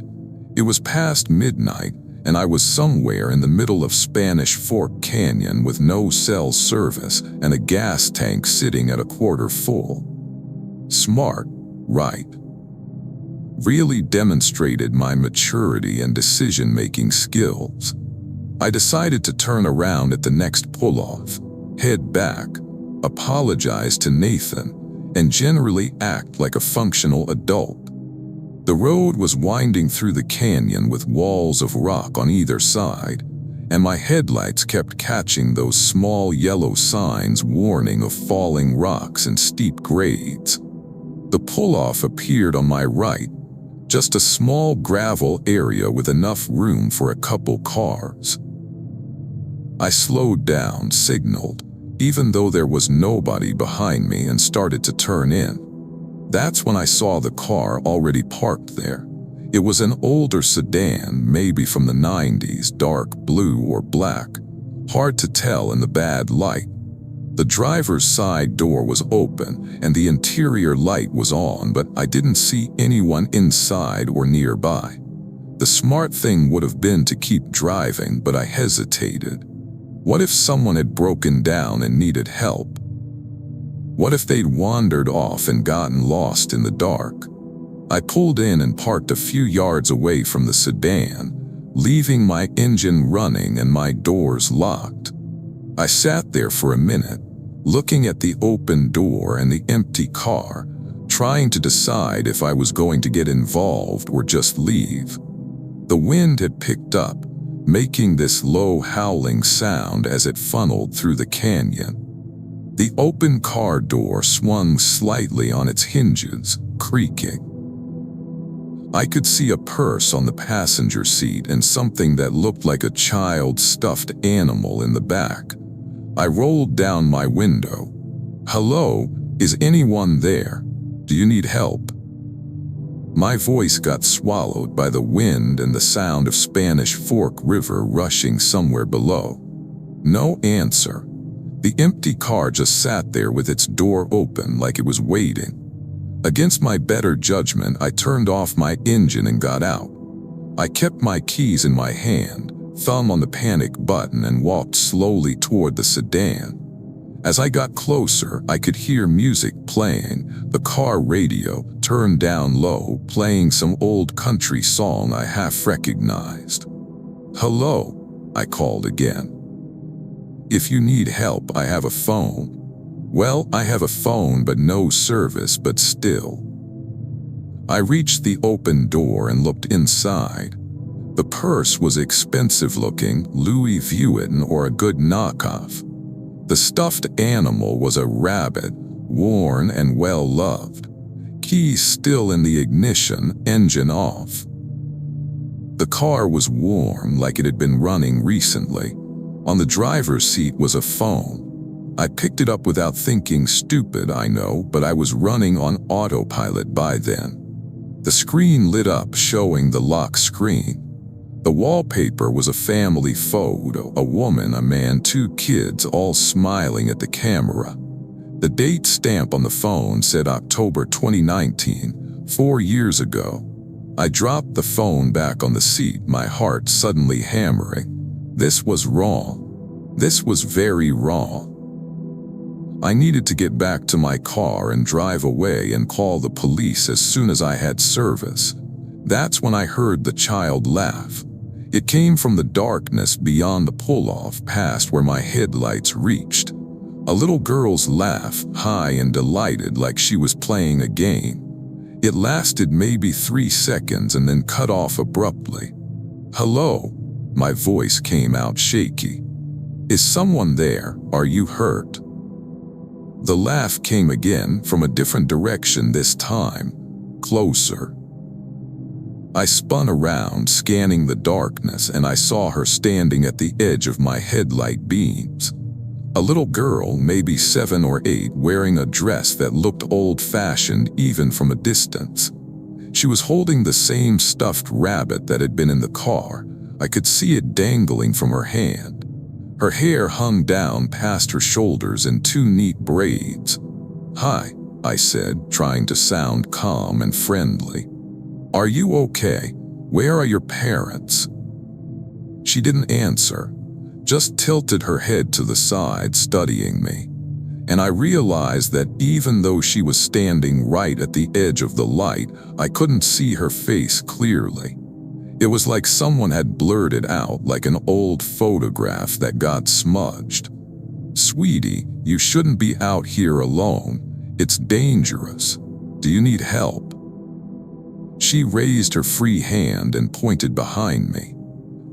it was past midnight and I was somewhere in the middle of Spanish Fork Canyon with no cell service and a gas tank sitting at a quarter full. Smart, right? Really demonstrated my maturity and decision-making skills. I decided to turn around at the next pull-off, head back, apologize to Nathan, and generally act like a functional adult. The road was winding through the canyon with walls of rock on either side, and my headlights kept catching those small yellow signs warning of falling rocks and steep grades. The pull-off appeared on my right, just a small gravel area with enough room for a couple cars. I slowed down, signaled, even though there was nobody behind me, and started to turn in. That's when I saw the car already parked there. It was an older sedan, maybe from the 90s, dark blue or black. Hard to tell in the bad light. The driver's side door was open and the interior light was on, but I didn't see anyone inside or nearby. The smart thing would have been to keep driving, but I hesitated. What if someone had broken down and needed help? What if they'd wandered off and gotten lost in the dark? I pulled in and parked a few yards away from the sedan, leaving my engine running and my doors locked. I sat there for a minute, looking at the open door and the empty car, trying to decide if I was going to get involved or just leave. The wind had picked up, making this low howling sound as it funneled through the canyon. The open car door swung slightly on its hinges, creaking. I could see a purse on the passenger seat and something that looked like a child's stuffed animal in the back. I rolled down my window. "Hello, is anyone there? Do you need help?" My voice got swallowed by the wind and the sound of Spanish Fork River rushing somewhere below. No answer. The empty car just sat there with its door open like it was waiting. Against my better judgment, I turned off my engine and got out. I kept my keys in my hand, thumb on the panic button, and walked slowly toward the sedan. As I got closer, I could hear music playing, the car radio turned down low, playing some old country song I half recognized. "Hello," I called again. "If you need help, I have a phone." "Well, I have a phone but no service, but still." I reached the open door and looked inside. The purse was expensive looking, Louis Vuitton or a good knockoff. The stuffed animal was a rabbit, worn and well loved. Keys still in the ignition, engine off. The car was warm, like it had been running recently. On the driver's seat was a phone. I picked it up without thinking. Stupid, I know, but I was running on autopilot by then. The screen lit up, showing the lock screen. The wallpaper was a family photo, a woman, a man, 2 kids, all smiling at the camera. The date stamp on the phone said October 2019, 4 years ago. I dropped the phone back on the seat, my heart suddenly hammering. This was wrong. This was very wrong. I needed to get back to my car and drive away and call the police as soon as I had service. That's when I heard the child laugh. It came from the darkness beyond the pull-off, past where my headlights reached. A little girl's laugh, high and delighted, like she was playing a game. It lasted maybe 3 seconds and then cut off abruptly. "Hello?" My voice came out shaky. "Is someone there? Are you hurt?" The laugh came again, from a different direction this time, closer. I spun around, scanning the darkness, and I saw her standing at the edge of my headlight beams. A little girl, maybe 7 or 8, wearing a dress that looked old-fashioned even from a distance. She was holding the same stuffed rabbit that had been in the car. I could see it dangling from her hand. Her hair hung down past her shoulders in 2 neat braids. "Hi," I said, trying to sound calm and friendly. "Are you okay? Where are your parents?" She didn't answer, just tilted her head to the side, studying me. And I realized that even though she was standing right at the edge of the light, I couldn't see her face clearly. It was like someone had blurred it out, like an old photograph that got smudged. "Sweetie, you shouldn't be out here alone. It's dangerous. Do you need help?" She raised her free hand and pointed behind me.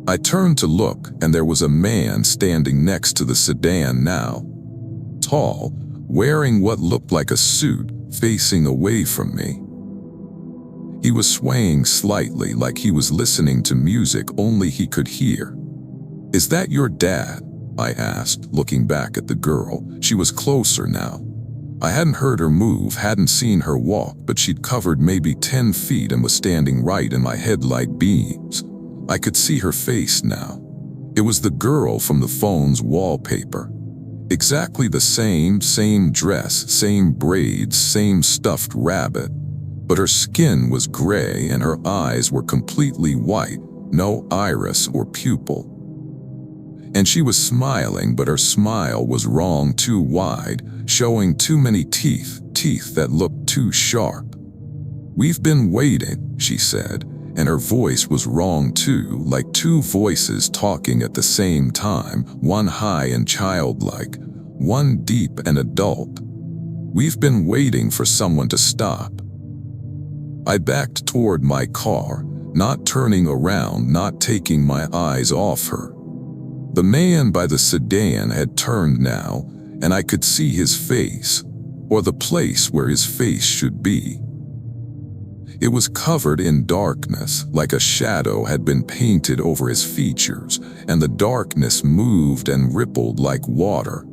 I turned to look, and there was a man standing next to the sedan now. Tall, wearing what looked like a suit, facing away from me. He was swaying slightly, like he was listening to music only he could hear. "Is that your dad?" I asked, looking back at the girl. She was closer now. I hadn't heard her move, hadn't seen her walk, but she'd covered maybe 10 feet and was standing right in my headlight beams. I could see her face now. It was the girl from the phone's wallpaper. Exactly the same dress, same braids, same stuffed rabbit. But her skin was gray and her eyes were completely white, no iris or pupil. And she was smiling, but her smile was wrong, too wide, showing too many teeth that looked too sharp. "We've been waiting," she said, and her voice was wrong too, like 2 voices talking at the same time, one high and childlike, one deep and adult. "We've been waiting for someone to stop." I backed toward my car, not turning around, not taking my eyes off her. The man by the sedan had turned now, and I could see his face, or the place where his face should be. It was covered in darkness, like a shadow had been painted over his features, and the darkness moved and rippled like water.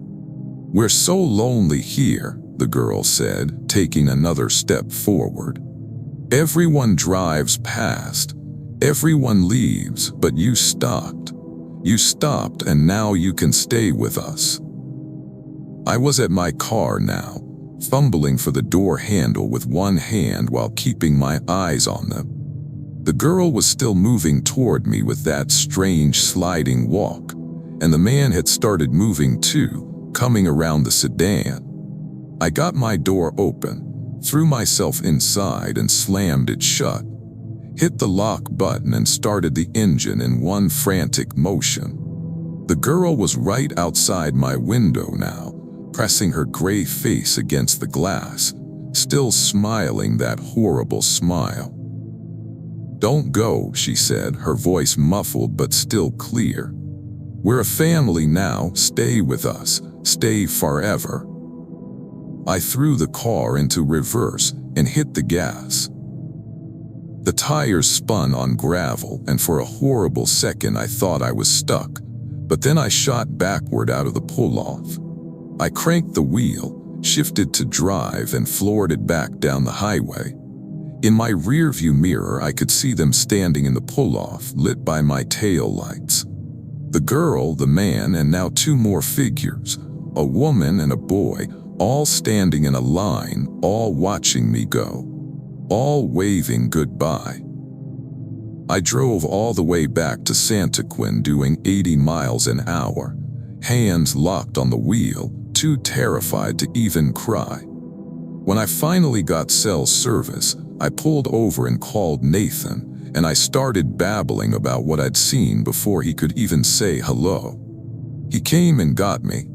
"We're so lonely here," the girl said, taking another step forward. "Everyone drives past, everyone leaves, but you stopped. You stopped, and now you can stay with us." I was at my car now, fumbling for the door handle with one hand while keeping my eyes on them. The girl was still moving toward me with that strange sliding walk, and the man had started moving too, coming around the sedan. I got my door open, threw myself inside and slammed it shut, hit the lock button and started the engine in one frantic motion. The girl was right outside my window now, pressing her gray face against the glass, still smiling that horrible smile. "Don't go," she said, her voice muffled but still clear. "We're a family now, stay with us, stay forever." I threw the car into reverse and hit the gas. The tires spun on gravel, and for a horrible second I thought I was stuck, but then I shot backward out of the pull-off. I cranked the wheel, shifted to drive, and floored it back down the highway. In my rearview mirror, I could see them standing in the pull-off, lit by my tail lights. The girl, the man, and now two more figures, a woman and a boy, all standing in a line, all watching me go, all waving goodbye. I drove all the way back to Santaquin doing 80 miles an hour, hands locked on the wheel, too terrified to even cry. When I finally got cell service, I pulled over and called Nathan, and I started babbling about what I'd seen before he could even say hello. He came and got me,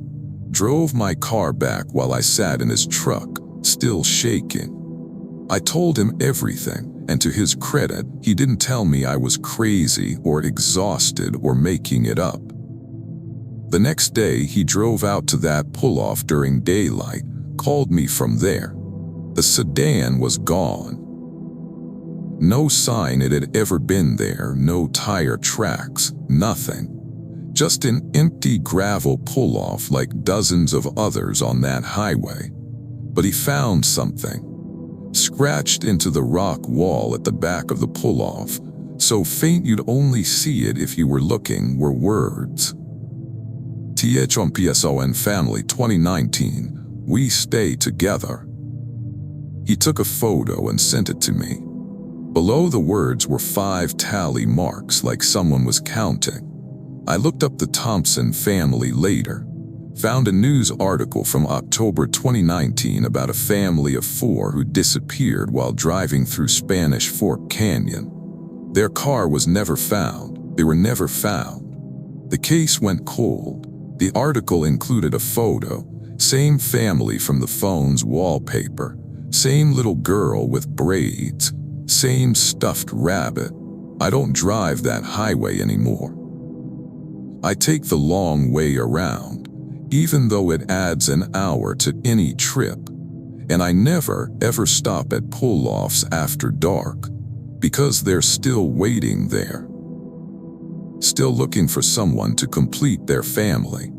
drove my car back while I sat in his truck, still shaking. I told him everything, and to his credit, he didn't tell me I was crazy or exhausted or making it up. The next day, he drove out to that pull-off during daylight, called me from there. The sedan was gone. No sign it had ever been there, no tire tracks, nothing. Just an empty gravel pull-off like dozens of others on that highway. But he found something. Scratched into the rock wall at the back of the pull-off, so faint you'd only see it if you were looking, were words. THOMPSON Family 2019, we stay together. He took a photo and sent it to me. Below the words were 5 tally marks like someone was counting. I looked up the Thompson family later. Found a news article from October 2019 about a family of 4 who disappeared while driving through Spanish Fork Canyon. Their car was never found. They were never found. The case went cold. The article included a photo, same family from the phone's wallpaper, same little girl with braids, same stuffed rabbit. I don't drive that highway anymore. I take the long way around, even though it adds an hour to any trip, and I never ever stop at pull-offs after dark, because they're still waiting there. Still looking for someone to complete their family,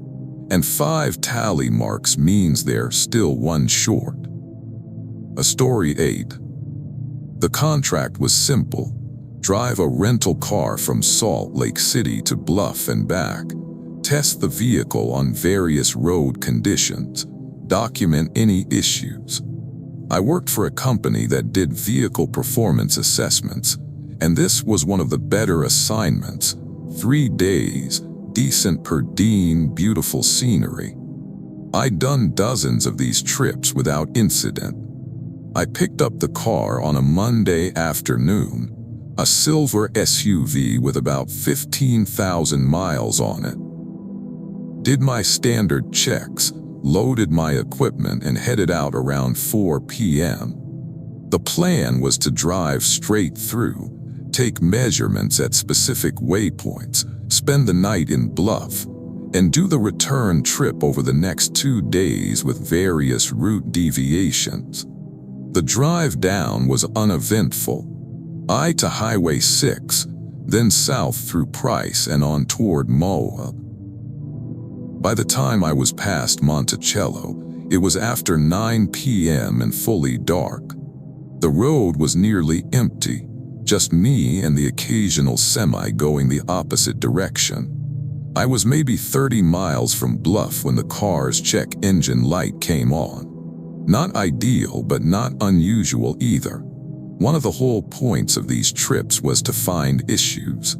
and 5 tally marks means they're still one short. A story 8. The contract was simple. Drive a rental car from Salt Lake City to Bluff and back. Test the vehicle on various road conditions. Document any issues. I worked for a company that did vehicle performance assessments, and this was one of the better assignments. 3 days, decent per diem, beautiful scenery. I'd done dozens of these trips without incident. I picked up the car on a Monday afternoon, a silver SUV with about 15,000 miles on it. Did my standard checks, loaded my equipment, and headed out around 4 p.m. The plan was to drive straight through, take measurements at specific waypoints, spend the night in Bluff, and do the return trip over the next 2 days with various route deviations. The drive down was uneventful. I to Highway 6, then south through Price and on toward Moab. By the time I was past Monticello, it was after 9 p.m. and fully dark. The road was nearly empty, just me and the occasional semi going the opposite direction. I was maybe 30 miles from Bluff when the car's check engine light came on. Not ideal, but not unusual either. One of the whole points of these trips was to find issues.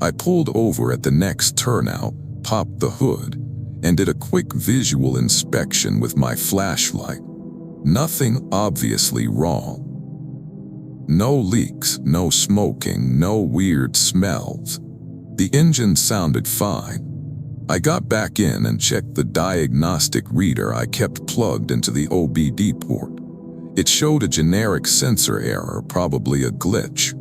I pulled over at the next turnout, popped the hood, and did a quick visual inspection with my flashlight. Nothing obviously wrong. No leaks, no smoking, no weird smells. The engine sounded fine. I got back in and checked the diagnostic reader I kept plugged into the OBD port. It showed a generic sensor error, probably a glitch.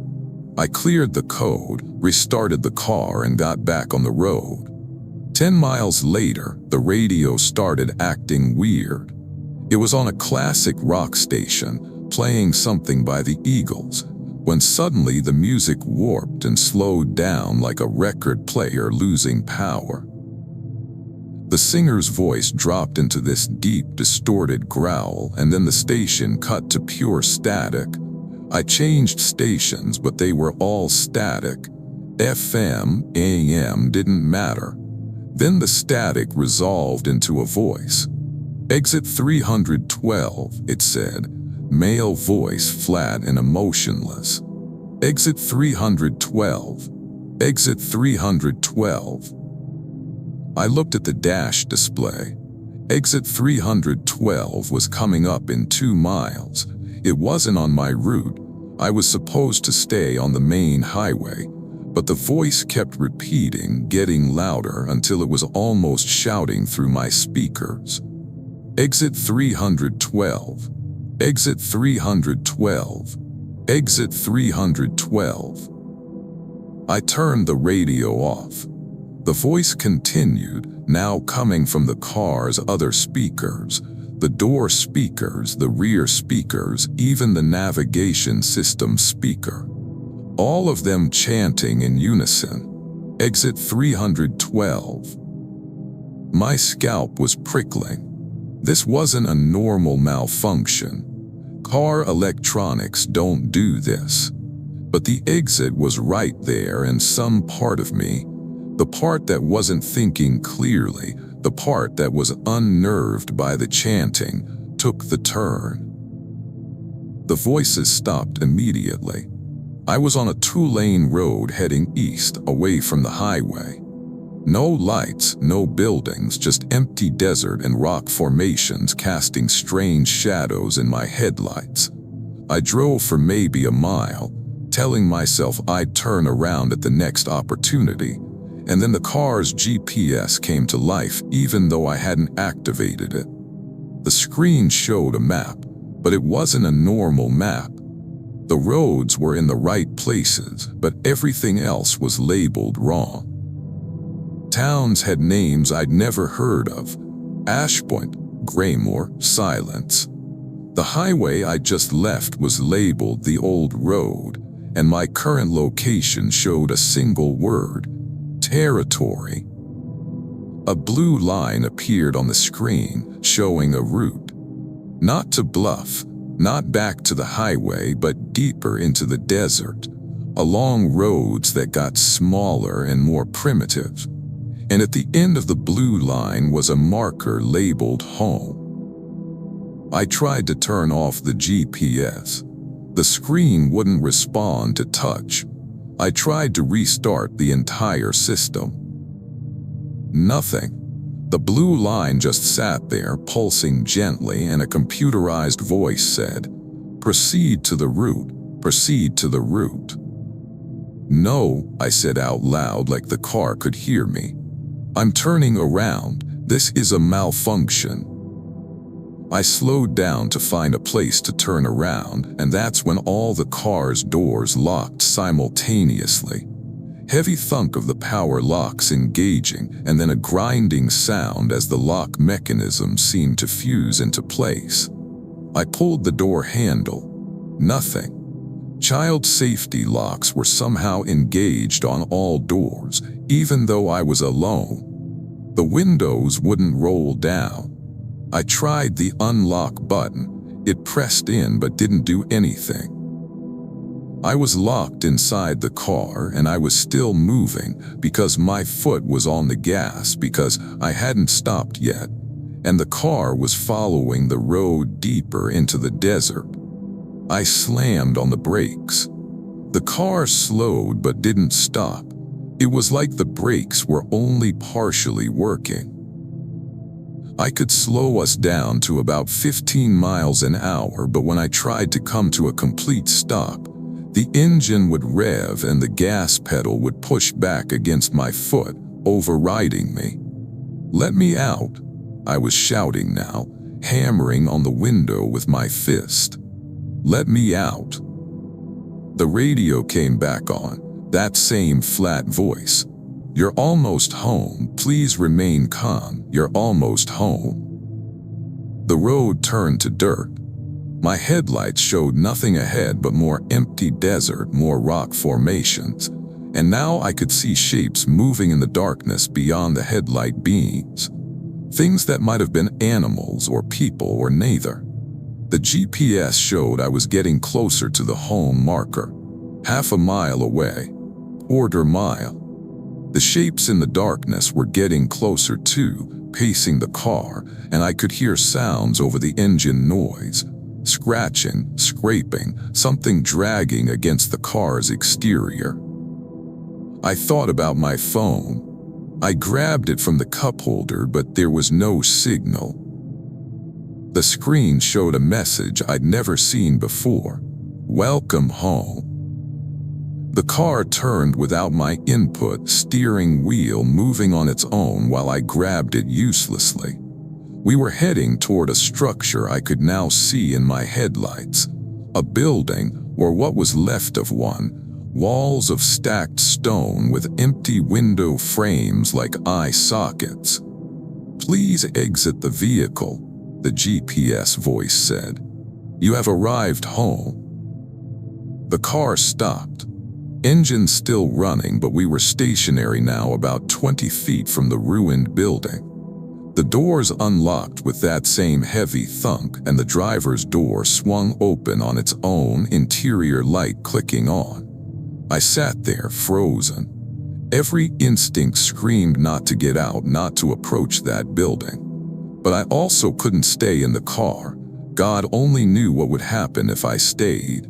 I cleared the code, restarted the car, and got back on the road. 10 miles later, the radio started acting weird. It was on a classic rock station, playing something by the Eagles, when suddenly the music warped and slowed down like a record player losing power. The singer's voice dropped into this deep, distorted growl, and then the station cut to pure static. I changed stations, but they were all static. FM, AM didn't matter. Then the static resolved into a voice. "Exit 312, it said, male voice flat and emotionless. "Exit 312. Exit 312. I looked at the dash display. Exit 312 was coming up in 2 miles. It wasn't on my route. I was supposed to stay on the main highway, but the voice kept repeating, getting louder until it was almost shouting through my speakers. "Exit 312. Exit 312. Exit 312. I turned the radio off. The voice continued, now coming from the car's other speakers, the door speakers, the rear speakers, even the navigation system speaker. All of them chanting in unison, "Exit 312. My scalp was prickling. This wasn't a normal malfunction. Car electronics don't do this. But the exit was right there, and some part of me, the part that wasn't thinking clearly, the part that was unnerved by the chanting, took the turn. The voices stopped immediately. I was on a 2-lane road heading east, away from the highway. No lights, no buildings, just empty desert and rock formations casting strange shadows in my headlights. I drove for maybe a mile, telling myself I'd turn around at the next opportunity, and then the car's GPS came to life even though I hadn't activated it. The screen showed a map, but it wasn't a normal map. The roads were in the right places, but everything else was labeled wrong. Towns had names I'd never heard of: Ashpoint, Graymore, Silence. The highway I just left was labeled the old road, and my current location showed a single word: territory. A blue line appeared on the screen, showing a route. Not to Bluff, not back to the highway, but deeper into the desert, along roads that got smaller and more primitive. And at the end of the blue line was a marker labeled home. I tried to turn off the GPS. The screen wouldn't respond to touch. I tried to restart the entire system. Nothing. The blue line just sat there, pulsing gently, and a computerized voice said, "Proceed to the route, proceed to the route." "No," I said out loud like the car could hear me. "I'm turning around. This is a malfunction." I slowed down to find a place to turn around, and that's when all the car's doors locked simultaneously. Heavy thunk of the power locks engaging, and then a grinding sound as the lock mechanism seemed to fuse into place. I pulled the door handle. Nothing. Child safety locks were somehow engaged on all doors, even though I was alone. The windows wouldn't roll down. I tried the unlock button. It pressed in but didn't do anything. I was locked inside the car, and I was still moving because my foot was on the gas because I hadn't stopped yet, and the car was following the road deeper into the desert. I slammed on the brakes. The car slowed but didn't stop. It was like the brakes were only partially working. I could slow us down to about 15 miles an hour, but when I tried to come to a complete stop, the engine would rev and the gas pedal would push back against my foot, overriding me. "Let me out," I was shouting now, hammering on the window with my fist. "Let me out." The radio came back on, that same flat voice. "You're almost home. Please remain calm. You're almost home." The road turned to dirt. My headlights showed nothing ahead but more empty desert, more rock formations, and now I could see shapes moving in the darkness beyond the headlight beams. Things that might have been animals or people or neither. The GPS showed I was getting closer to the home marker, half a mile away, quarter mile. The shapes in the darkness were getting closer too, pacing the car, and I could hear sounds over the engine noise. Scratching, scraping, something dragging against the car's exterior. I thought about my phone. I grabbed it from the cup holder, but there was no signal. The screen showed a message I'd never seen before. "Welcome home." The car turned without my input, steering wheel moving on its own while I grabbed it uselessly. We were heading toward a structure I could now see in my headlights. A building, or what was left of one. Walls of stacked stone with empty window frames like eye sockets. "Please exit the vehicle," the GPS voice said. "You have arrived home." The car stopped. Engine still running, but we were stationary now about 20 feet from the ruined building. The doors unlocked with that same heavy thunk, and the driver's door swung open on its own, interior light clicking on. I sat there, frozen. Every instinct screamed not to get out, not to approach that building. But I also couldn't stay in the car. God only knew what would happen if I stayed.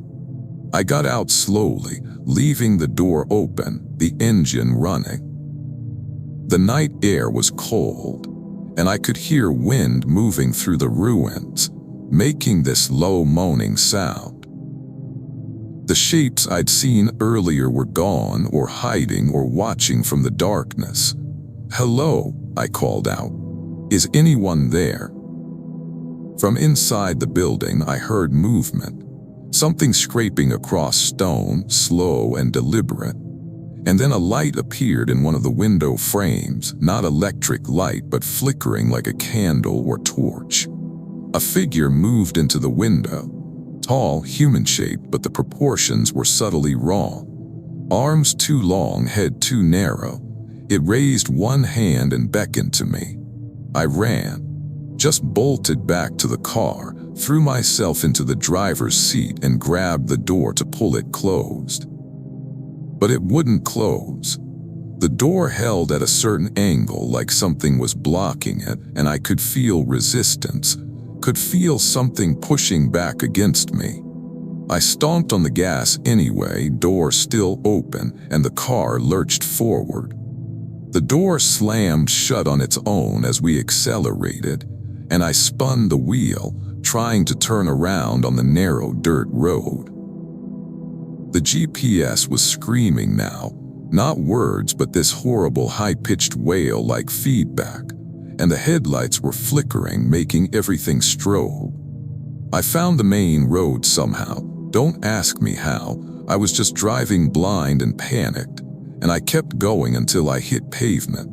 I got out slowly, leaving the door open, the engine running. The night air was cold, and I could hear wind moving through the ruins, making this low moaning sound. The shapes I'd seen earlier were gone, or hiding, or watching from the darkness. "Hello," I called out. "Is anyone there?" From inside the building I heard movement. Something scraping across stone, slow and deliberate. And then a light appeared in one of the window frames, not electric light but flickering like a candle or torch. A figure moved into the window. Tall, human-shaped, but the proportions were subtly wrong. Arms too long, head too narrow. It raised one hand and beckoned to me. I ran. Just bolted back to the car, threw myself into the driver's seat and grabbed the door to pull it closed. But it wouldn't close. The door held at a certain angle, like something was blocking it, and I could feel resistance, could feel something pushing back against me. I stomped on the gas anyway, door still open, and the car lurched forward. The door slammed shut on its own as we accelerated, and I spun the wheel, trying to turn around on the narrow dirt road. The GPS was screaming now, not words but this horrible high-pitched wail like feedback, and the headlights were flickering, making everything strobe. I found the main road somehow. Don't ask me how. I was just driving blind and panicked, and I kept going until I hit pavement.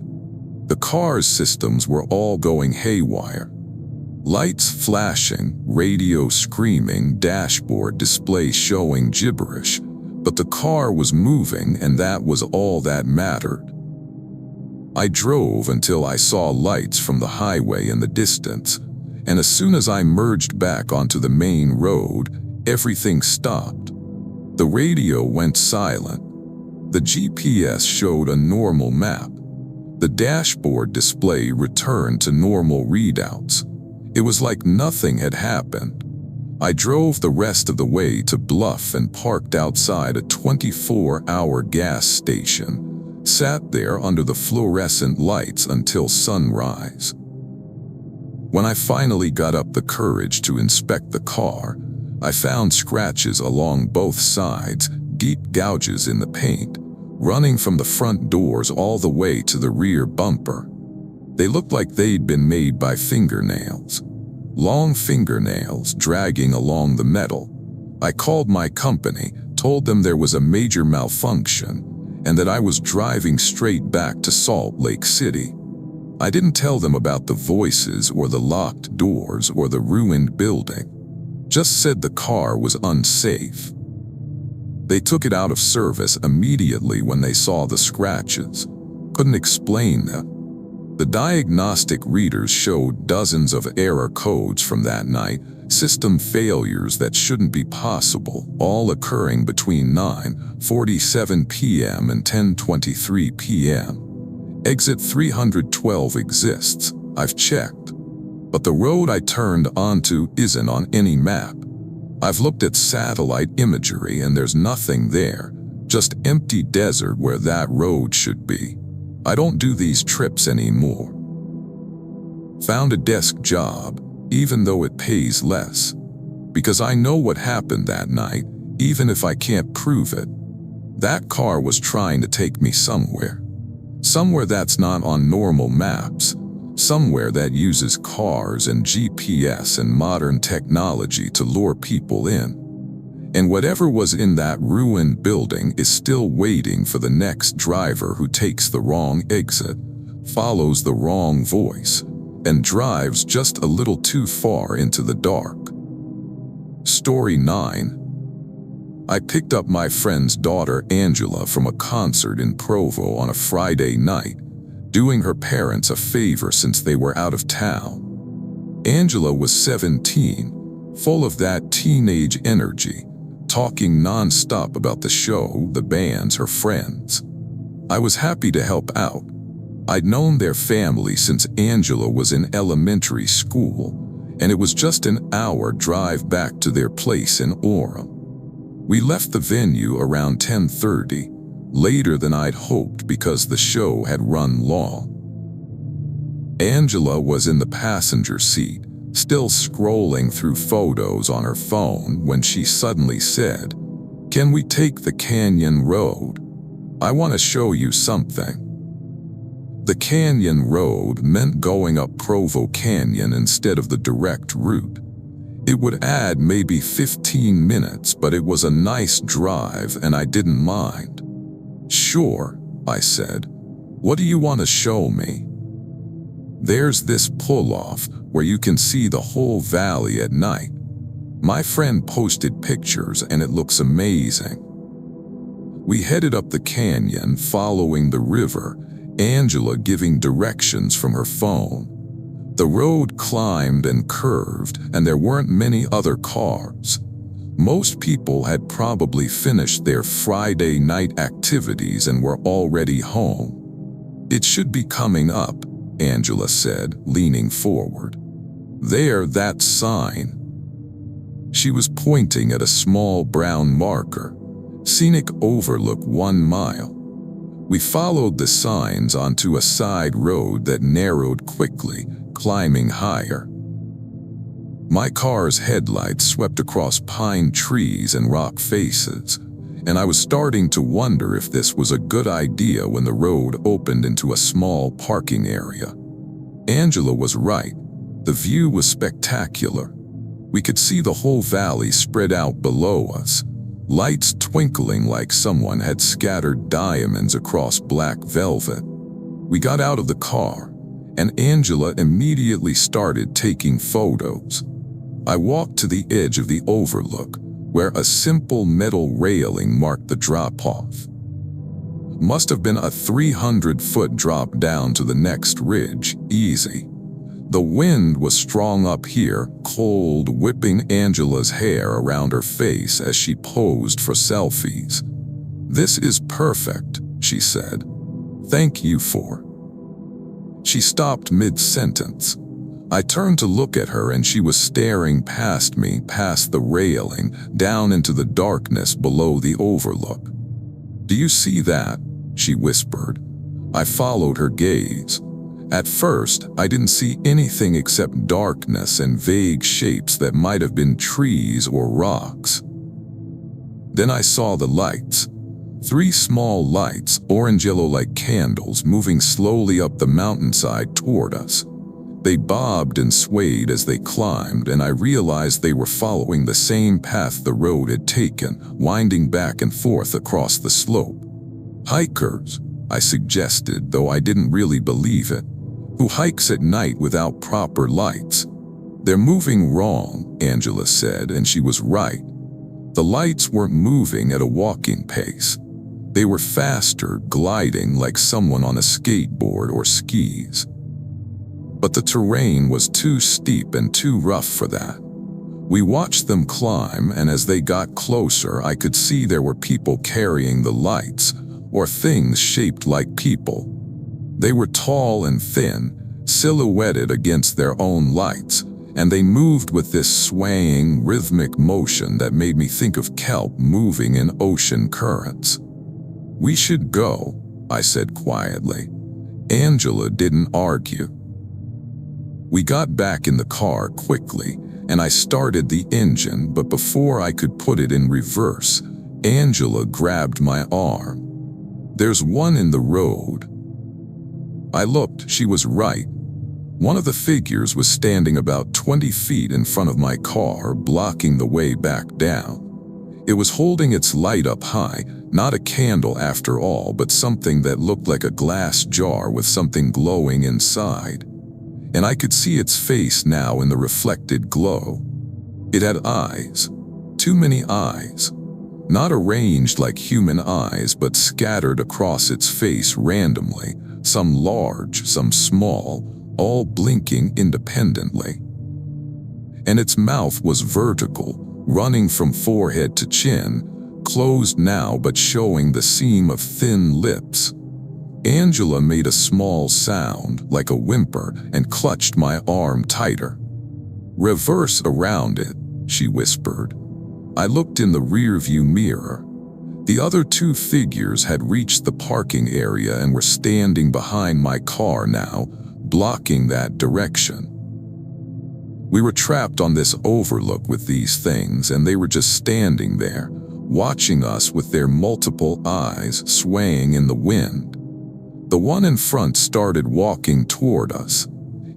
The car's systems were all going haywire. Lights flashing, radio screaming, dashboard display showing gibberish, but the car was moving and that was all that mattered. I drove until I saw lights from the highway in the distance, and as soon as I merged back onto the main road, everything stopped. The radio went silent. The GPS showed a normal map. The dashboard display returned to normal readouts. It was like nothing had happened. I drove the rest of the way to Bluff and parked outside a 24-hour gas station, sat there under the fluorescent lights until sunrise. When I finally got up the courage to inspect the car, I found scratches along both sides, deep gouges in the paint, running from the front doors all the way to the rear bumper. They looked like they'd been made by fingernails. Long fingernails dragging along the metal. I called my company, told them there was a major malfunction, and that I was driving straight back to Salt Lake City. I didn't tell them about the voices or the locked doors or the ruined building. Just said the car was unsafe. They took it out of service immediately when they saw the scratches. Couldn't explain them. The diagnostic readers showed dozens of error codes from that night, system failures that shouldn't be possible, all occurring between 9:47 p.m. and 10:23 p.m. Exit 312 exists, I've checked. But the road I turned onto isn't on any map. I've looked at satellite imagery and there's nothing there, just empty desert where that road should be. I don't do these trips anymore. Found a desk job, even though it pays less. Because I know what happened that night, even if I can't prove it. That car was trying to take me somewhere. Somewhere that's not on normal maps. Somewhere that uses cars and GPS and modern technology to lure people in. And whatever was in that ruined building is still waiting for the next driver who takes the wrong exit, follows the wrong voice, and drives just a little too far into the dark. Story 9. I picked up my friend's daughter Angela from a concert in Provo on a Friday night, doing her parents a favor since they were out of town. Angela was 17, full of that teenage energy, talking non-stop about the show, the bands, her friends. I was happy to help out. I'd known their family since Angela was in elementary school, and it was just an hour drive back to their place in Orem. We left the venue around 10:30, later than I'd hoped because the show had run long. Angela was in the passenger seat, still scrolling through photos on her phone when she suddenly said, "Can we take the Canyon Road? I want to show you something." The Canyon Road meant going up Provo Canyon instead of the direct route. It would add maybe 15 minutes, but it was a nice drive and I didn't mind. "Sure," I said. "What do you want to show me?" "There's this pull-off where you can see the whole valley at night. My friend posted pictures and it looks amazing." We headed up the canyon following the river, Angela giving directions from her phone. The road climbed and curved and there weren't many other cars. Most people had probably finished their Friday night activities and were already home. "It should be coming up," Angela said, leaning forward. "There, that sign." She was pointing at a small brown marker. "Scenic Overlook 1 mile." We followed the signs onto a side road that narrowed quickly, climbing higher. My car's headlights swept across pine trees and rock faces, and I was starting to wonder if this was a good idea when the road opened into a small parking area. Angela was right. The view was spectacular. We could see the whole valley spread out below us, lights twinkling like someone had scattered diamonds across black velvet. We got out of the car, and Angela immediately started taking photos. I walked to the edge of the overlook, where a simple metal railing marked the drop-off. Must have been a 300-foot drop down to the next ridge, easy. The wind was strong up here, cold, whipping Angela's hair around her face as she posed for selfies. "This is perfect," she said. "Thank you for..." She stopped mid-sentence. I turned to look at her and she was staring past me, past the railing, down into the darkness below the overlook. "Do you see that?" she whispered. I followed her gaze. At first, I didn't see anything except darkness and vague shapes that might have been trees or rocks. Then I saw the lights. 3 small lights, orange-yellow like candles, moving slowly up the mountainside toward us. They bobbed and swayed as they climbed, and I realized they were following the same path the road had taken, winding back and forth across the slope. "Hikers," I suggested, though I didn't really believe it. "Who hikes at night without proper lights?" "They're moving wrong," Angela said, and she was right. The lights weren't moving at a walking pace. They were faster, gliding like someone on a skateboard or skis. But the terrain was too steep and too rough for that. We watched them climb, and as they got closer, I could see there were people carrying the lights, or things shaped like people. They were tall and thin, silhouetted against their own lights, and they moved with this swaying, rhythmic motion that made me think of kelp moving in ocean currents. "We should go," I said quietly. Angela didn't argue. We got back in the car quickly, and I started the engine, but before I could put it in reverse, Angela grabbed my arm. "There's one in the road." I looked. She was right. One of the figures was standing about 20 feet in front of my car, blocking the way back down. It was holding its light up high, not a candle after all, but something that looked like a glass jar with something glowing inside. And I could see its face now in the reflected glow. It had eyes. Too many eyes. Not arranged like human eyes, but scattered across its face randomly, some large, some small, all blinking independently. And its mouth was vertical, running from forehead to chin, closed now but showing the seam of thin lips. Angela made a small sound, like a whimper, and clutched my arm tighter. "Reverse around it," she whispered. I looked in the rearview mirror. The other 2 figures had reached the parking area and were standing behind my car now, blocking that direction. We were trapped on this overlook with these things, and they were just standing there, watching us with their multiple eyes swaying in the wind. The one in front started walking toward us.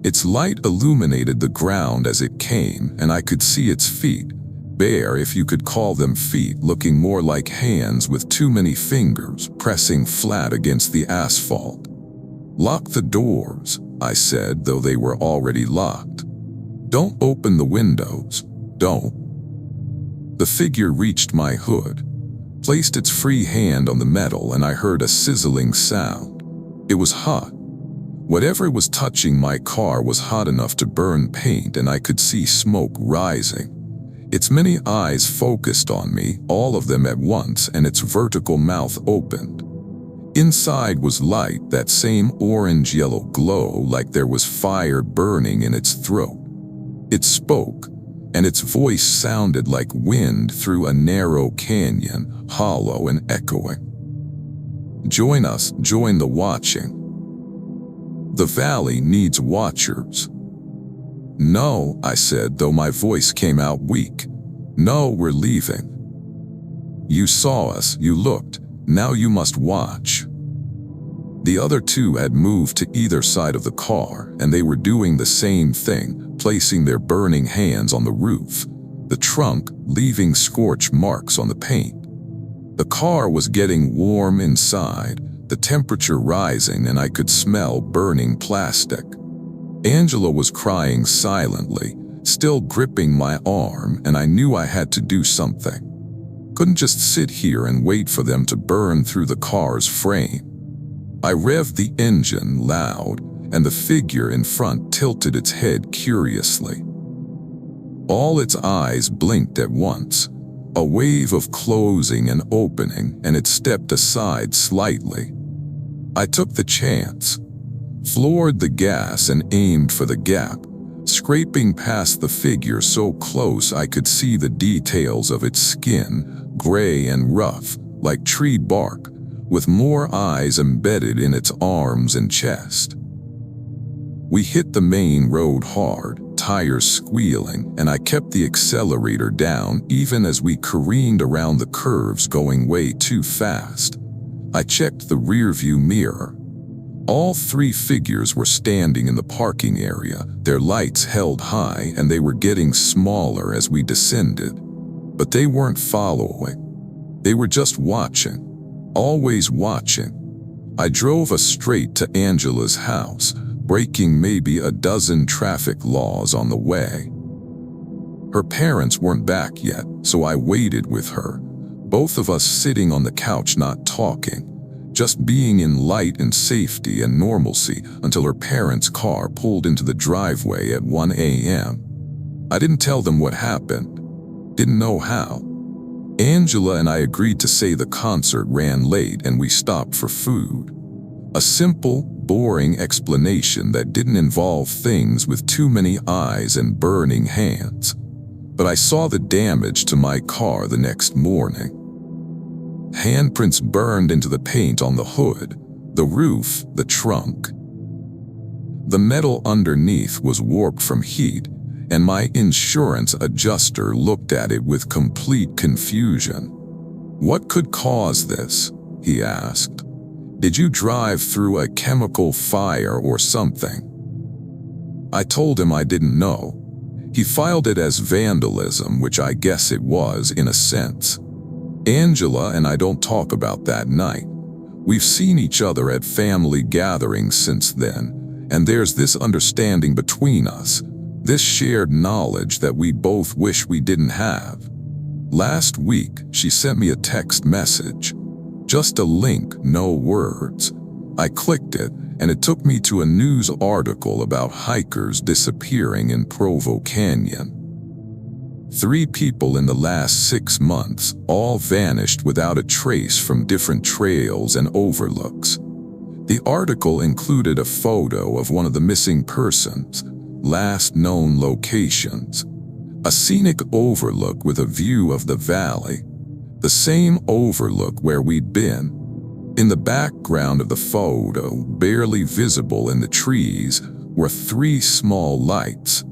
Its light illuminated the ground as it came, and I could see its feet, bare if you could call them feet, looking more like hands with too many fingers, pressing flat against the asphalt. "Lock the doors," I said, though they were already locked. "Don't open the windows. Don't." The figure reached my hood, placed its free hand on the metal, and I heard a sizzling sound. It was hot. Whatever was touching my car was hot enough to burn paint, and I could see smoke rising. Its many eyes focused on me, all of them at once, and its vertical mouth opened. Inside was light, that same orange-yellow glow, like there was fire burning in its throat. It spoke, and its voice sounded like wind through a narrow canyon, hollow and echoing. "Join us, join the watching. The valley needs watchers." "No," I said, though my voice came out weak. "No, we're leaving. You saw us, you looked, now you must watch." The other 2 had moved to either side of the car, and they were doing the same thing, placing their burning hands on the roof, the trunk leaving scorch marks on the paint. The car was getting warm inside, the temperature rising, and I could smell burning plastic. Angela was crying silently, still gripping my arm, and I knew I had to do something. Couldn't just sit here and wait for them to burn through the car's frame. I revved the engine loud, and the figure in front tilted its head curiously. All its eyes blinked at once, a wave of closing and opening, and it stepped aside slightly. I took the chance, floored the gas and aimed for the gap, scraping past the figure so close I could see the details of its skin, gray and rough, like tree bark, with more eyes embedded in its arms and chest. We hit the main road hard, tires squealing, and I kept the accelerator down even as we careened around the curves going way too fast. I checked the rearview mirror. All three figures were standing in the parking area, their lights held high, and they were getting smaller as we descended. But they weren't following. They were just watching, always watching. I drove us straight to Angela's house, breaking maybe a dozen traffic laws on the way. Her parents weren't back yet, so I waited with her, both of us sitting on the couch not talking, just being in light and safety and normalcy until her parents' car pulled into the driveway at 1 a.m. I didn't tell them what happened, didn't know how. Angela and I agreed to say the concert ran late and we stopped for food. A simple, boring explanation that didn't involve things with too many eyes and burning hands. But I saw the damage to my car the next morning. Handprints burned into the paint on the hood, the roof, the trunk. The metal underneath was warped from heat, and my insurance adjuster looked at it with complete confusion. "What could cause this?" he asked. "Did you drive through a chemical fire or something?" I told him I didn't know. He filed it as vandalism, which I guess it was in a sense. Angela and I don't talk about that night. We've seen each other at family gatherings since then, and there's this understanding between us, this shared knowledge that we both wish we didn't have. Last week, she sent me a text message. Just a link, no words. I clicked it, and it took me to a news article about hikers disappearing in Provo Canyon. 3 people in the last 6 months, all vanished without a trace from different trails and overlooks. The article included a photo of one of the missing persons, last known locations, a scenic overlook with a view of the valley, the same overlook where we'd been. In the background of the photo, barely visible in the trees, were 3 small lights.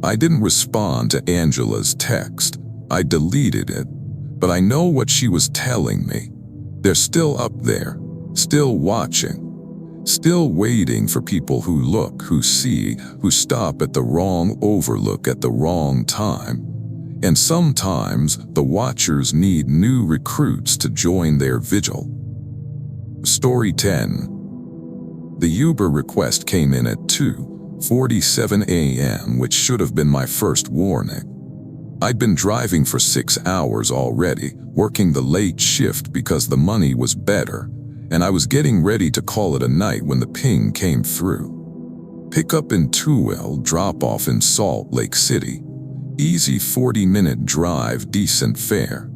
I didn't respond to Angela's text. I deleted it, but I know what she was telling me. They're still up there, still watching, still waiting for people who look, who see, who stop at the wrong overlook at the wrong time. And sometimes the watchers need new recruits to join their vigil. Story 10. The Uber request came in at 2:47 a.m., which should have been my first warning. I'd been driving for 6 hours already, working the late shift because the money was better, and I was getting ready to call it a night when the ping came through. Pick-up in Tooele, drop-off in Salt Lake City. Easy 40-minute drive, decent fare.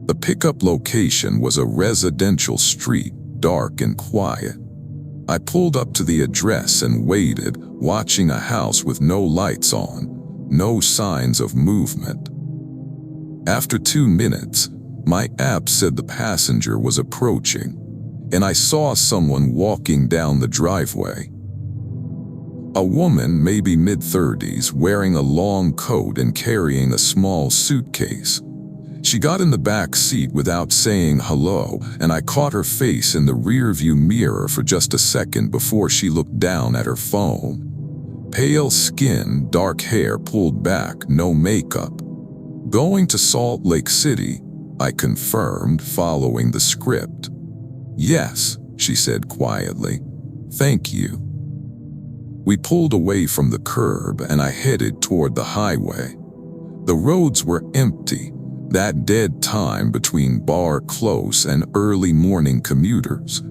The pickup location was a residential street, dark and quiet. I pulled up to the address and waited, watching a house with no lights on, no signs of movement. After 2 minutes, my app said the passenger was approaching, and I saw someone walking down the driveway. A woman, maybe mid-30s, wearing a long coat and carrying a small suitcase. She got in the back seat without saying hello, and I caught her face in the rearview mirror for just a second before she looked down at her phone. Pale skin, dark hair pulled back, no makeup. "Going to Salt Lake City," I confirmed, following the script. "Yes," she said quietly. "Thank you." We pulled away from the curb and I headed toward the highway. The roads were empty, that dead time between bar close and early morning commuters.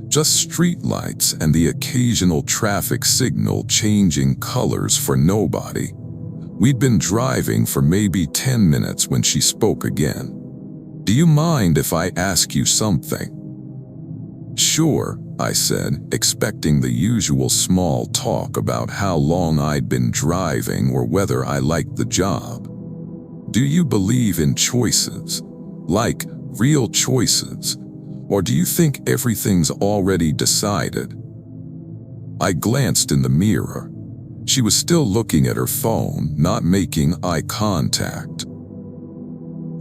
Just streetlights and the occasional traffic signal changing colors for nobody. We'd been driving for maybe 10 minutes when she spoke again. "Do you mind if I ask you something?" Sure, I said, expecting the usual small talk about how long I'd been driving or whether I liked the job. Do you believe in choices? Like, real choices? Or do you think everything's already decided? I glanced in the mirror. She was still looking at her phone, not making eye contact.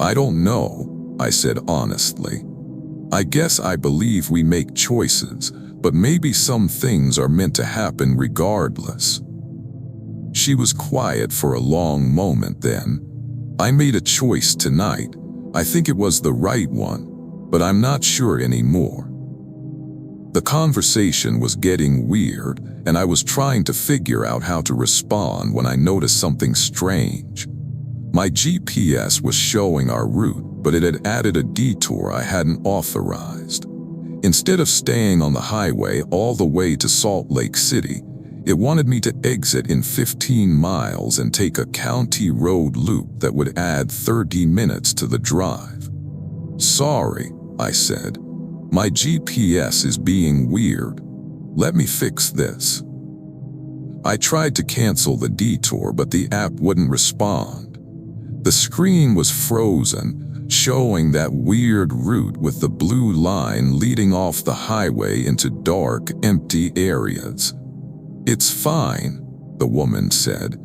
I don't know, I said honestly. I guess I believe we make choices, but maybe some things are meant to happen regardless. She was quiet for a long moment then. I made a choice tonight. I think it was the right one, but I'm not sure anymore. The conversation was getting weird, and I was trying to figure out how to respond when I noticed something strange. My GPS was showing our route, but it had added a detour I hadn't authorized. Instead of staying on the highway all the way to Salt Lake City, it wanted me to exit in 15 miles and take a county road loop that would add 30 minutes to the drive. Sorry, I said. My GPS is being weird. Let me fix this. I tried to cancel the detour, but the app wouldn't respond. The screen was frozen, showing that weird route with the blue line leading off the highway into dark, empty areas. It's fine, the woman said.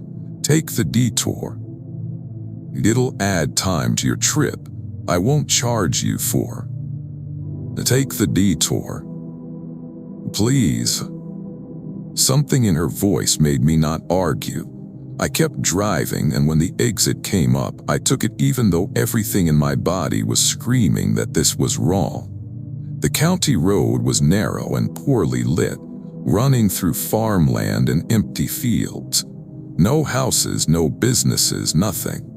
Take the detour. It'll add time to your trip. I won't charge you for. Take the detour. Please. Something in her voice made me not argue. I kept driving, and when the exit came up, I took it even though everything in my body was screaming that this was wrong. The county road was narrow and poorly lit, running through farmland and empty fields. No houses, no businesses, nothing.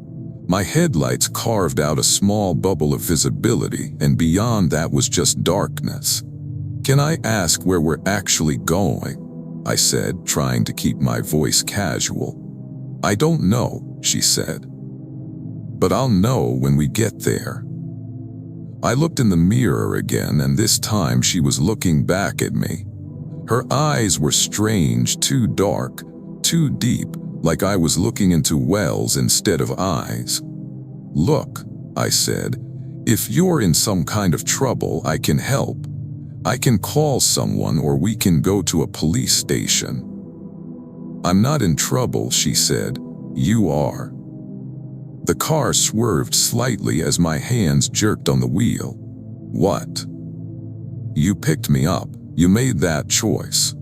My headlights carved out a small bubble of visibility, and beyond that was just darkness. Can I ask where we're actually going? I said, trying to keep my voice casual. I don't know, she said. But I'll know when we get there. I looked in the mirror again, and this time she was looking back at me. Her eyes were strange, too dark, too deep, like I was looking into wells instead of eyes. Look, I said, if you're in some kind of trouble, I can help. I can call someone, or we can go to a police station. I'm not in trouble, she said. You are. The car swerved slightly as my hands jerked on the wheel. What? You picked me up. You made that choice.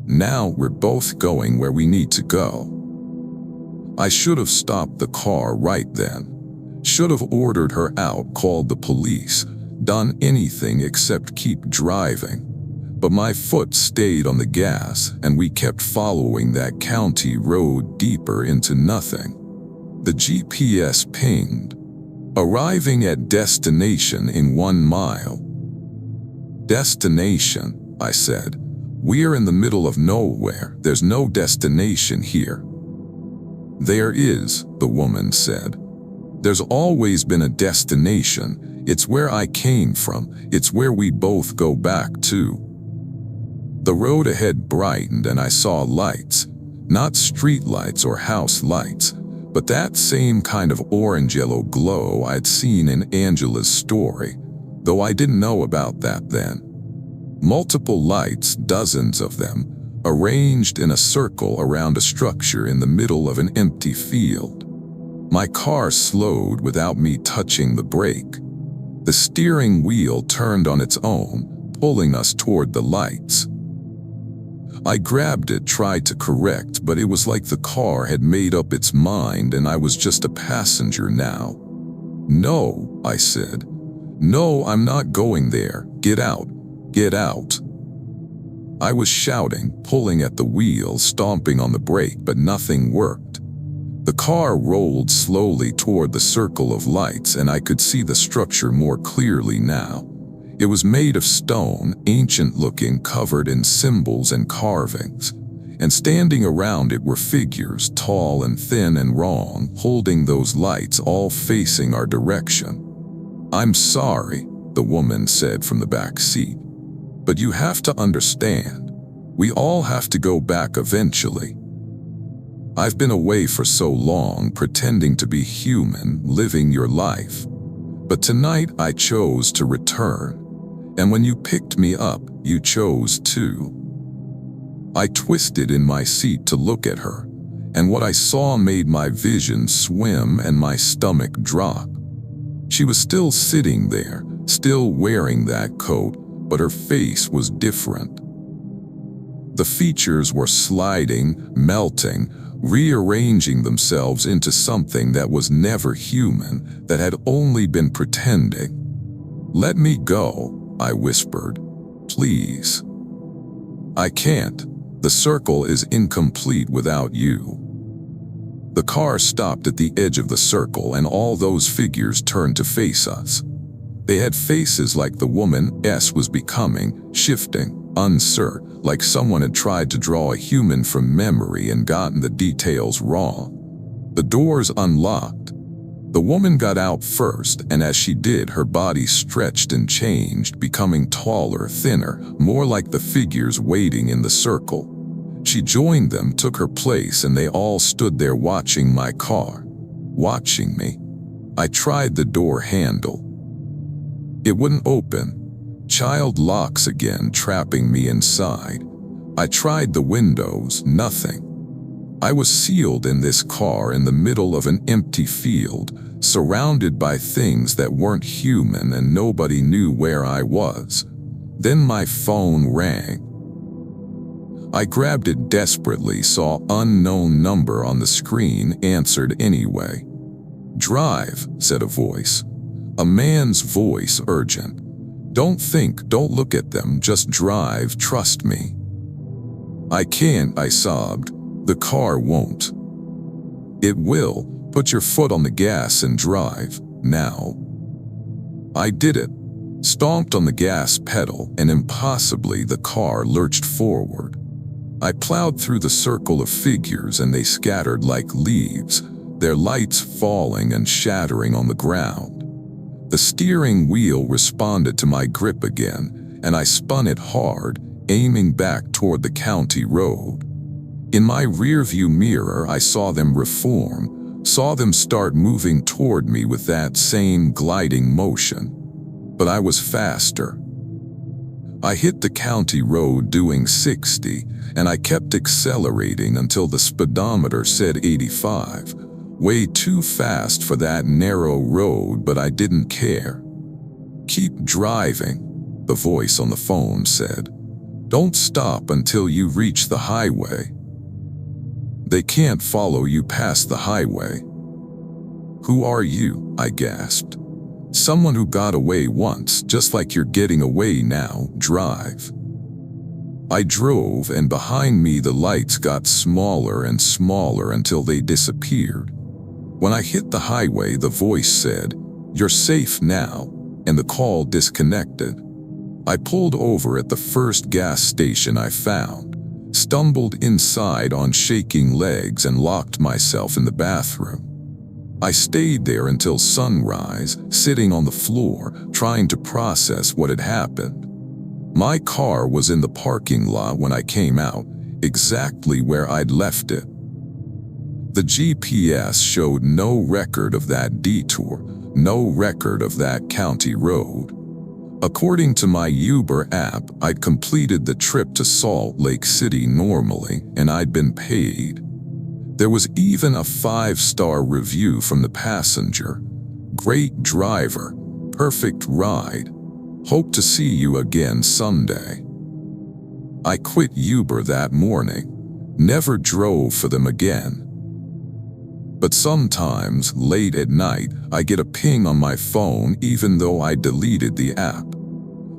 Now we're both going where we need to go. I should have stopped the car right then. Should have ordered her out, called the police, done anything except keep driving. But my foot stayed on the gas, and we kept following that county road deeper into nothing. The GPS pinged. Arriving at destination in 1 mile. Destination, I said. We're in the middle of nowhere. There's no destination here. There is, the woman said. There's always been a destination. It's where I came from. It's where we both go back to. The road ahead brightened, and I saw lights. Not street lights or house lights, but that same kind of orange-yellow glow I'd seen in Angela's story, though I didn't know about that then. Multiple lights, dozens of them, arranged in a circle around a structure in the middle of an empty field. My car slowed without me touching the brake. The steering wheel turned on its own, pulling us toward the lights. I grabbed it, tried to correct, but it was like the car had made up its mind and I was just a passenger now. No, I said. No, I'm not going there. Get out. Get out. I was shouting, pulling at the wheel, stomping on the brake, but nothing worked. The car rolled slowly toward the circle of lights, and I could see the structure more clearly now. It was made of stone, ancient-looking, covered in symbols and carvings, and standing around it were figures, tall and thin and wrong, holding those lights, all facing our direction. I'm sorry, the woman said from the back seat. But you have to understand, we all have to go back eventually. I've been away for so long pretending to be human, living your life. But tonight I chose to return. And when you picked me up, you chose too. I twisted in my seat to look at her, and what I saw made my vision swim and my stomach drop. She was still sitting there, still wearing that coat, but her face was different. The features were sliding, melting, rearranging themselves into something that was never human, that had only been pretending. "Let me go," I whispered. "Please." "I can't. The circle is incomplete without you." The car stopped at the edge of the circle, and all those figures turned to face us. They had faces like the woman S was becoming, shifting, uncertain, like someone had tried to draw a human from memory and gotten the details wrong. The doors unlocked. The woman got out first, and as she did, her body stretched and changed, becoming taller, thinner, more like the figures waiting in the circle. She joined them, took her place, and they all stood there watching my car, watching me. I tried the door handle. It wouldn't open. Child locks again, trapping me inside. I tried the windows, nothing. I was sealed in this car in the middle of an empty field, surrounded by things that weren't human, and nobody knew where I was. Then my phone rang. I grabbed it desperately, saw unknown number on the screen, answered anyway. "Drive," said a voice. A man's voice, urgent. "Don't think, don't look at them, just drive, trust me." "I can't," I sobbed. "The car won't." "It will. Put your foot on the gas and drive, now." I did it. Stomped on the gas pedal, and impossibly the car lurched forward. I plowed through the circle of figures, and they scattered like leaves, their lights falling and shattering on the ground. The steering wheel responded to my grip again, and I spun it hard, aiming back toward the county road. In my rearview mirror, I saw them reform, saw them start moving toward me with that same gliding motion. But I was faster. I hit the county road doing 60, and I kept accelerating until the speedometer said 85. Way too fast for that narrow road, but I didn't care. "Keep driving," the voice on the phone said. "Don't stop until you reach the highway." "They can't follow you past the highway." "Who are you?" I gasped. "Someone who got away once, just like you're getting away now. Drive." I drove, and behind me the lights got smaller and smaller until they disappeared. When I hit the highway, the voice said, "You're safe now," and the call disconnected. I pulled over at the first gas station I found, stumbled inside on shaking legs, and locked myself in the bathroom. I stayed there until sunrise, sitting on the floor, trying to process what had happened. My car was in the parking lot when I came out, exactly where I'd left it. The GPS showed no record of that detour, no record of that county road. According to my Uber app, I'd completed the trip to Salt Lake City normally, and I'd been paid. There was even a 5-star review from the passenger. "Great driver, perfect ride. Hope to see you again someday." I quit Uber that morning, never drove for them again. But sometimes, late at night, I get a ping on my phone even though I deleted the app.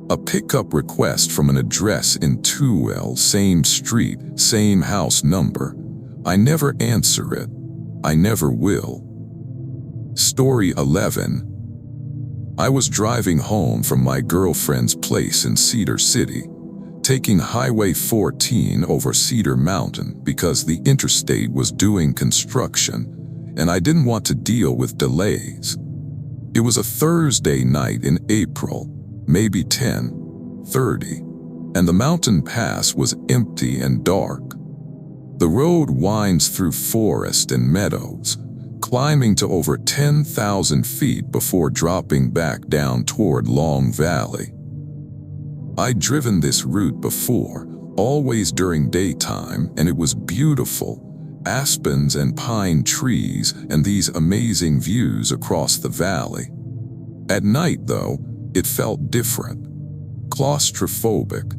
A pickup request from an address in Tuel, same street, same house number. I never answer it. I never will. Story 11. I was driving home from my girlfriend's place in Cedar City, taking Highway 14 over Cedar Mountain because the interstate was doing construction, and I didn't want to deal with delays. It was a Thursday night in April, maybe 10:30. and the mountain pass was empty and dark. The road winds through forest and meadows, climbing to over 10,000 feet before dropping back down toward Long Valley. I'd driven this route before, always during daytime, and it was beautiful. Aspens and pine trees and these amazing views across the valley. At night, though, it felt different. Claustrophobic.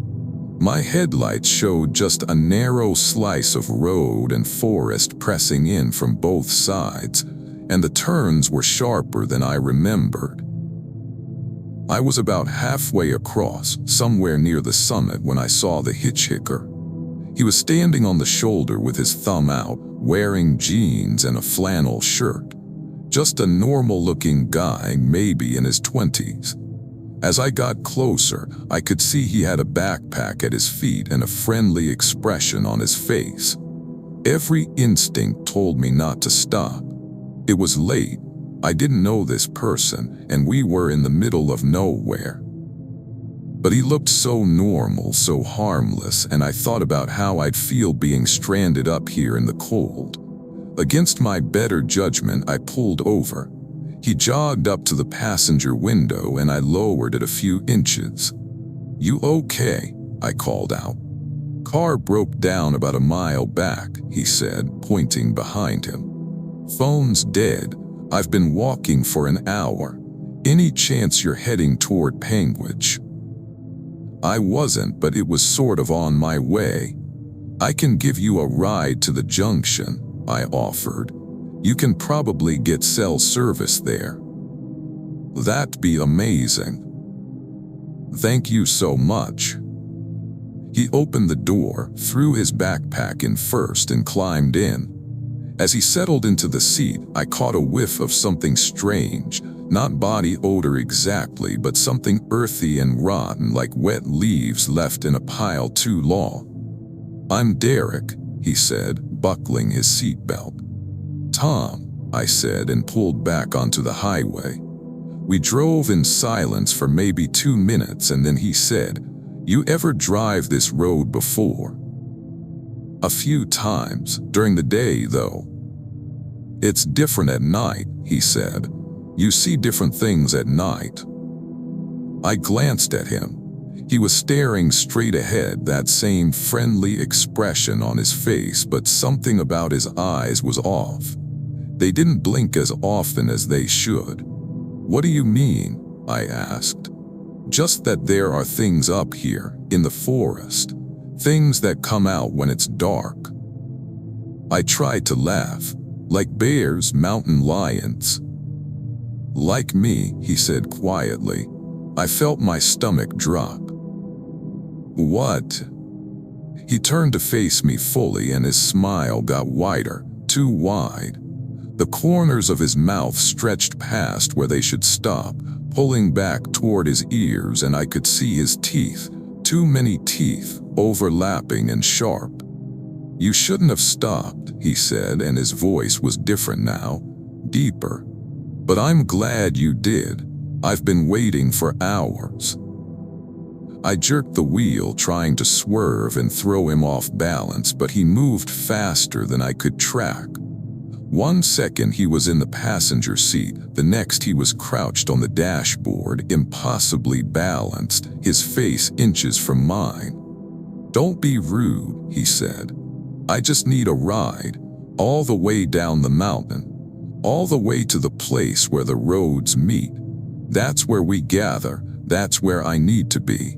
My headlights showed just a narrow slice of road and forest pressing in from both sides, and the turns were sharper than I remembered. I was about halfway across, somewhere near the summit, when I saw the hitchhiker. He was standing on the shoulder with his thumb out, wearing jeans and a flannel shirt. Just a normal-looking guy, maybe in his 20s. As I got closer, I could see he had a backpack at his feet and a friendly expression on his face. Every instinct told me not to stop. It was late, I didn't know this person, and we were in the middle of nowhere. But he looked so normal, so harmless, and I thought about how I'd feel being stranded up here in the cold. Against my better judgment, I pulled over. He jogged up to the passenger window and I lowered it a few inches. "You okay?" I called out. "Car broke down about a mile back," he said, pointing behind him. "Phone's dead. I've been walking for an hour. Any chance you're heading toward Panguitch?" I wasn't, but it was sort of on my way. "I can give you a ride to the junction," I offered. "You can probably get cell service there." "That'd be amazing." "Thank you so much." He opened the door, threw his backpack in first, and climbed in. As he settled into the seat, I caught a whiff of something strange. Not body odor exactly, but something earthy and rotten, like wet leaves left in a pile too long. "I'm Derek," he said, buckling his seatbelt. "Tom," I said, and pulled back onto the highway. We drove in silence for maybe 2 minutes, and then he said, "You ever drive this road before?" "A few times, during the day though." "It's different at night," he said. "You see different things at night." I glanced at him. He was staring straight ahead, that same friendly expression on his face, but something about his eyes was off. They didn't blink as often as they should. "What do you mean?" I asked. "Just that there are things up here, in the forest. Things that come out when it's dark." I tried to laugh. "Like bears, mountain lions." "Like me," he said quietly. I felt my stomach drop. "What?" He turned to face me fully, and his smile got wider, too wide. The corners of his mouth stretched past where they should stop, pulling back toward his ears, and I could see his teeth, too many teeth, overlapping and sharp. "You shouldn't have stopped," he said, and his voice was different now, deeper. "But I'm glad you did. I've been waiting for hours." I jerked the wheel, trying to swerve and throw him off balance, but he moved faster than I could track. 1 second he was in the passenger seat, the next he was crouched on the dashboard, impossibly balanced, his face inches from mine. "Don't be rude," he said. "I just need a ride, all the way down the mountain, all the way to the place where the roads meet. That's where we gather, that's where I need to be."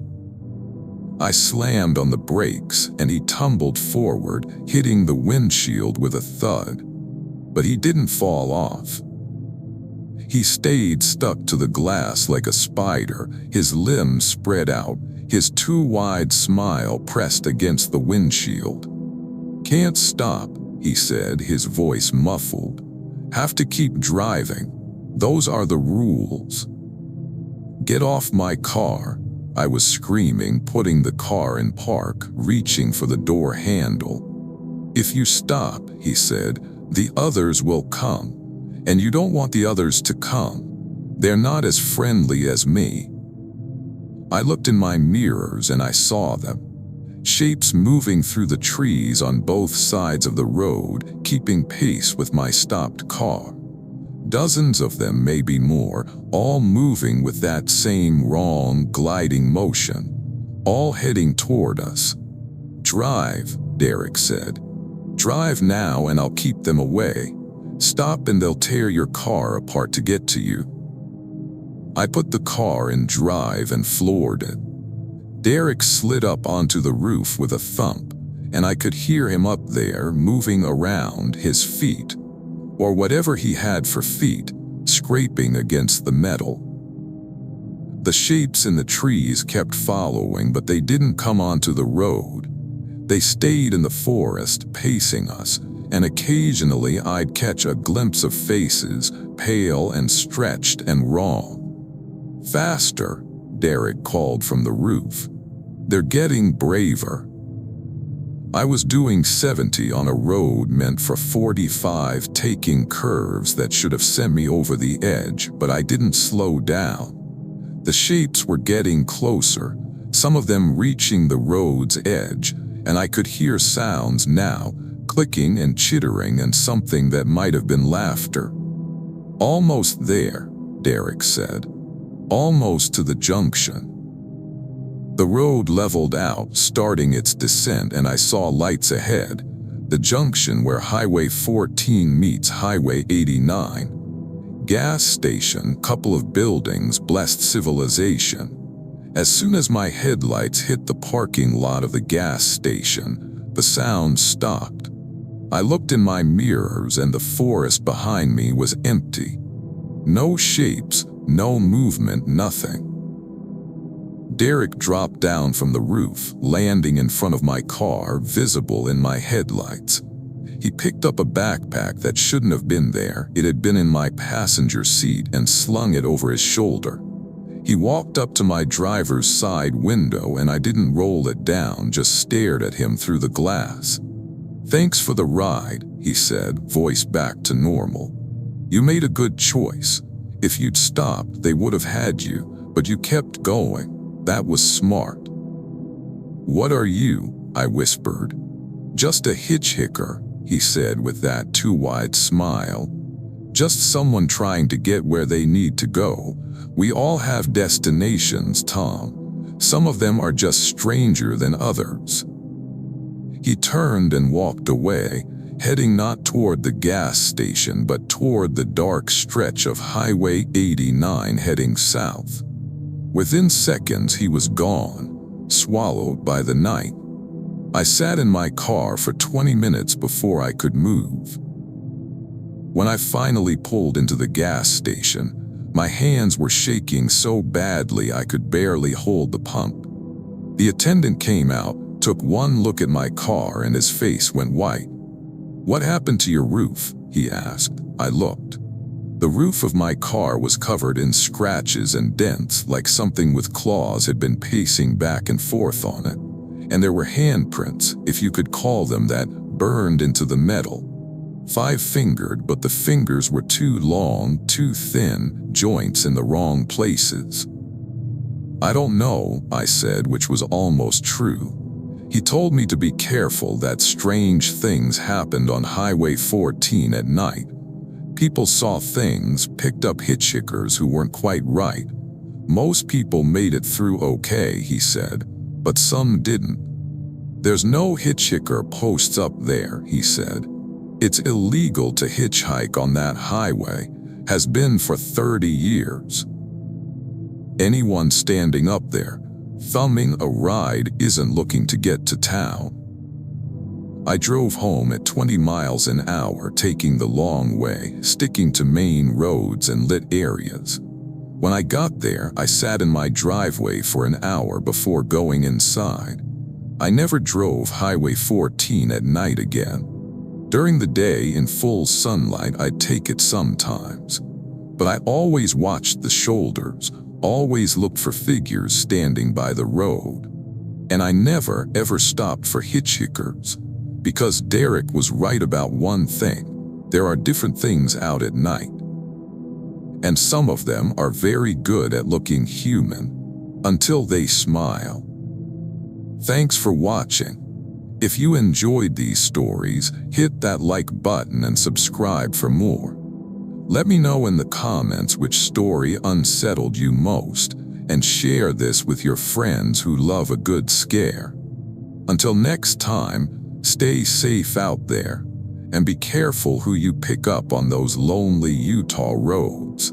I slammed on the brakes, and he tumbled forward, hitting the windshield with a thud. But he didn't fall off. He stayed stuck to the glass like a spider, his limbs spread out, his too wide smile pressed against the windshield. "Can't stop," he said, his voice muffled. "Have to keep driving. Those are the rules." "Get off my car," I was screaming, putting the car in park, reaching for the door handle. "If you stop," he said, "the others will come. And you don't want the others to come. They're not as friendly as me." I looked in my mirrors and I saw them. Shapes moving through the trees on both sides of the road, keeping pace with my stopped car. Dozens of them, maybe more, all moving with that same wrong, gliding motion, all heading toward us. "Drive," Derek said. "Drive now and I'll keep them away. Stop and they'll tear your car apart to get to you." I put the car in drive and floored it. Derek slid up onto the roof with a thump, and I could hear him up there moving around, his feet, or whatever he had for feet, scraping against the metal. The shapes in the trees kept following, but they didn't come onto the road. They stayed in the forest, pacing us, and occasionally I'd catch a glimpse of faces, pale and stretched and wrong. "Faster," Derek called from the roof. "They're getting braver." I was doing 70 on a road meant for 45, taking curves that should have sent me over the edge, but I didn't slow down. The shapes were getting closer, some of them reaching the road's edge, and I could hear sounds now, clicking and chittering and something that might have been laughter. "Almost there," Derek said. "Almost to the junction." The road leveled out, starting its descent, and I saw lights ahead. The junction where Highway 14 meets Highway 89. Gas station, couple of buildings, blessed civilization. As soon as my headlights hit the parking lot of the gas station, the sound stopped. I looked in my mirrors and the forest behind me was empty. No shapes, no movement, nothing. Derek dropped down from the roof, landing in front of my car, visible in my headlights. He picked up a backpack that shouldn't have been there. It had been in my passenger seat, and slung it over his shoulder. He walked up to my driver's side window and I didn't roll it down, just stared at him through the glass. "Thanks for the ride," he said, voice back to normal. "You made a good choice. If you'd stopped, they would have had you, but you kept going. That was smart." "What are you?" I whispered. "Just a hitchhiker," he said with that too wide smile. "Just someone trying to get where they need to go. We all have destinations, Tom. Some of them are just stranger than others." He turned and walked away, heading not toward the gas station but toward the dark stretch of Highway 89 heading south. Within seconds he was gone, swallowed by the night. I sat in my car for 20 minutes before I could move. When I finally pulled into the gas station, my hands were shaking so badly I could barely hold the pump. The attendant came out, took one look at my car, and his face went white. "What happened to your roof?" he asked. I looked. The roof of my car was covered in scratches and dents, like something with claws had been pacing back and forth on it. And there were handprints, if you could call them that, burned into the metal. 5-fingered, but the fingers were too long, too thin, joints in the wrong places. "I don't know," I said, which was almost true. He told me to be careful, that strange things happened on Highway 14 at night. People saw things, picked up hitchhikers who weren't quite right. Most people made it through okay, he said, but some didn't. "There's no hitchhiker posts up there," he said. "It's illegal to hitchhike on that highway, has been for 30 years. Anyone standing up there, thumbing a ride, isn't looking to get to town." I drove home at 20 miles an hour, taking the long way, sticking to main roads and lit areas. When I got there, I sat in my driveway for an hour before going inside. I never drove Highway 14 at night again. During the day, in full sunlight, I'd take it sometimes. But I always watched the shoulders, always looked for figures standing by the road. And I never, ever stopped for hitchhikers. Because Derek was right about one thing: there are different things out at night. And some of them are very good at looking human. until they smile. Thanks for watching. If you enjoyed these stories, hit that like button and subscribe for more. Let me know in the comments which story unsettled you most, and share this with your friends who love a good scare. Until next time, stay safe out there, and be careful who you pick up on those lonely Utah roads.